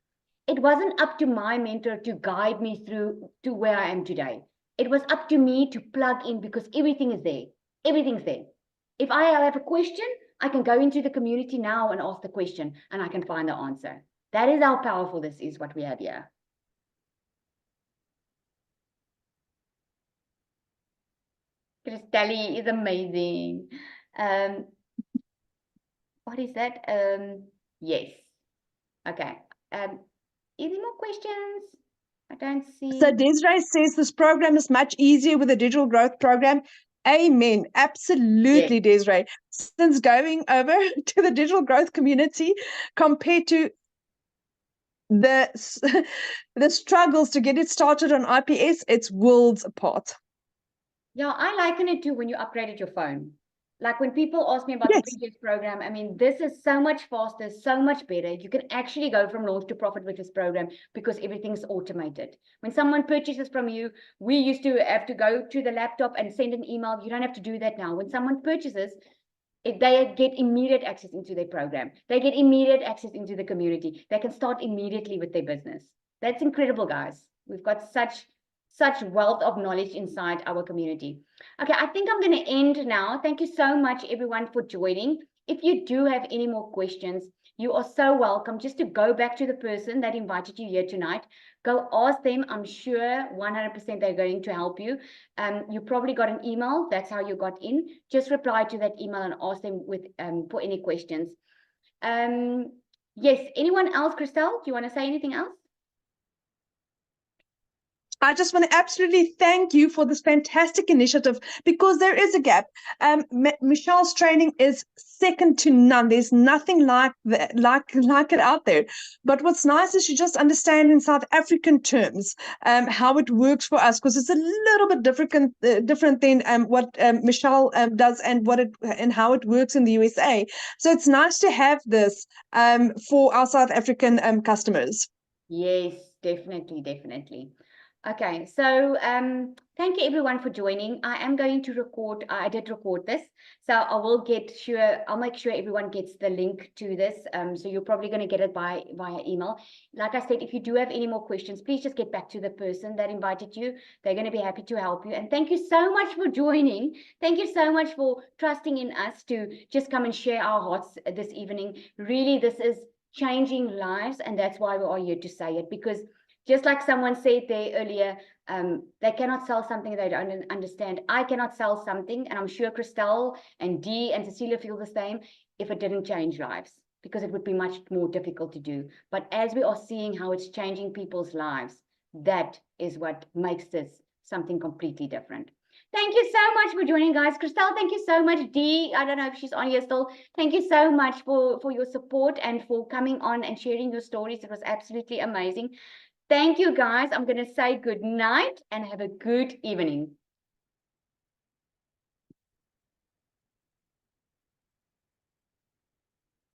It wasn't up to my mentor to guide me through to where I am today. It was up to me to plug in because everything is there. Everything's there. If I have a question, I can go into the community now and ask the question and I can find the answer. That is how powerful this is, what we have here. Crystalli is amazing. What is that? Yes. Okay. Any more questions? I don't see. So Desiree says this program is much easier with the digital growth program. Amen. Absolutely, yes. Desiree. Since going over to the digital growth community compared to the struggles to get it started on IPS, it's worlds apart. Yeah, I liken it to when you upgraded your phone. Like when people ask me about the previous program, I mean, this is so much faster, so much better. You can actually go from launch to profit with this program because everything's automated. When someone purchases from you, we used to have to go to the laptop and send an email. You don't have to do that now. When someone purchases, they get immediate access into their program. They get immediate access into the community. They can start immediately with their business. That's incredible, guys. We've got such wealth of knowledge inside our community. Okay, I think I'm going to end now. Thank you so much, everyone, for joining. If you do have any more questions, you are so welcome just to go back to the person that invited you here tonight. Go ask them. I'm sure 100% they're going to help you. You probably got an email. That's how you got in. Just reply to that email and ask them for any questions. Yes, anyone else, Christelle? Do you want to say anything else? I just want to absolutely thank you for this fantastic initiative, because there is a gap. Michelle's training is second to none. There's nothing like that, like it out there. But what's nice is you just understand in South African terms how it works for us, because it's a little bit different than what Michelle does and how it works in the USA. So it's nice to have this for our South African customers. Yes, definitely, definitely. Okay, so thank you everyone for joining. I am going to record, I did record this, so I'll make sure everyone gets the link to this. So you're probably going to get it via email. Like I said, if you do have any more questions, please just get back to the person that invited you. They're going to be happy to help you. And thank you so much for joining. Thank you so much for trusting in us to just come and share our hearts this evening. Really, this is changing lives, and that's why we are here to say it, because just like someone said there earlier, they cannot sell something they don't understand. I cannot sell something, and I'm sure Christelle and Dee and Cecilia feel the same, if it didn't change lives, because it would be much more difficult to do. But as we are seeing how it's changing people's lives, that is what makes this something completely different. Thank you so much for joining, guys. Christelle, thank you so much. Dee, I don't know if she's on here still. Thank you so much for your support and for coming on and sharing your stories. It was absolutely amazing. Thank you, guys. I'm going to say good night and have a good evening.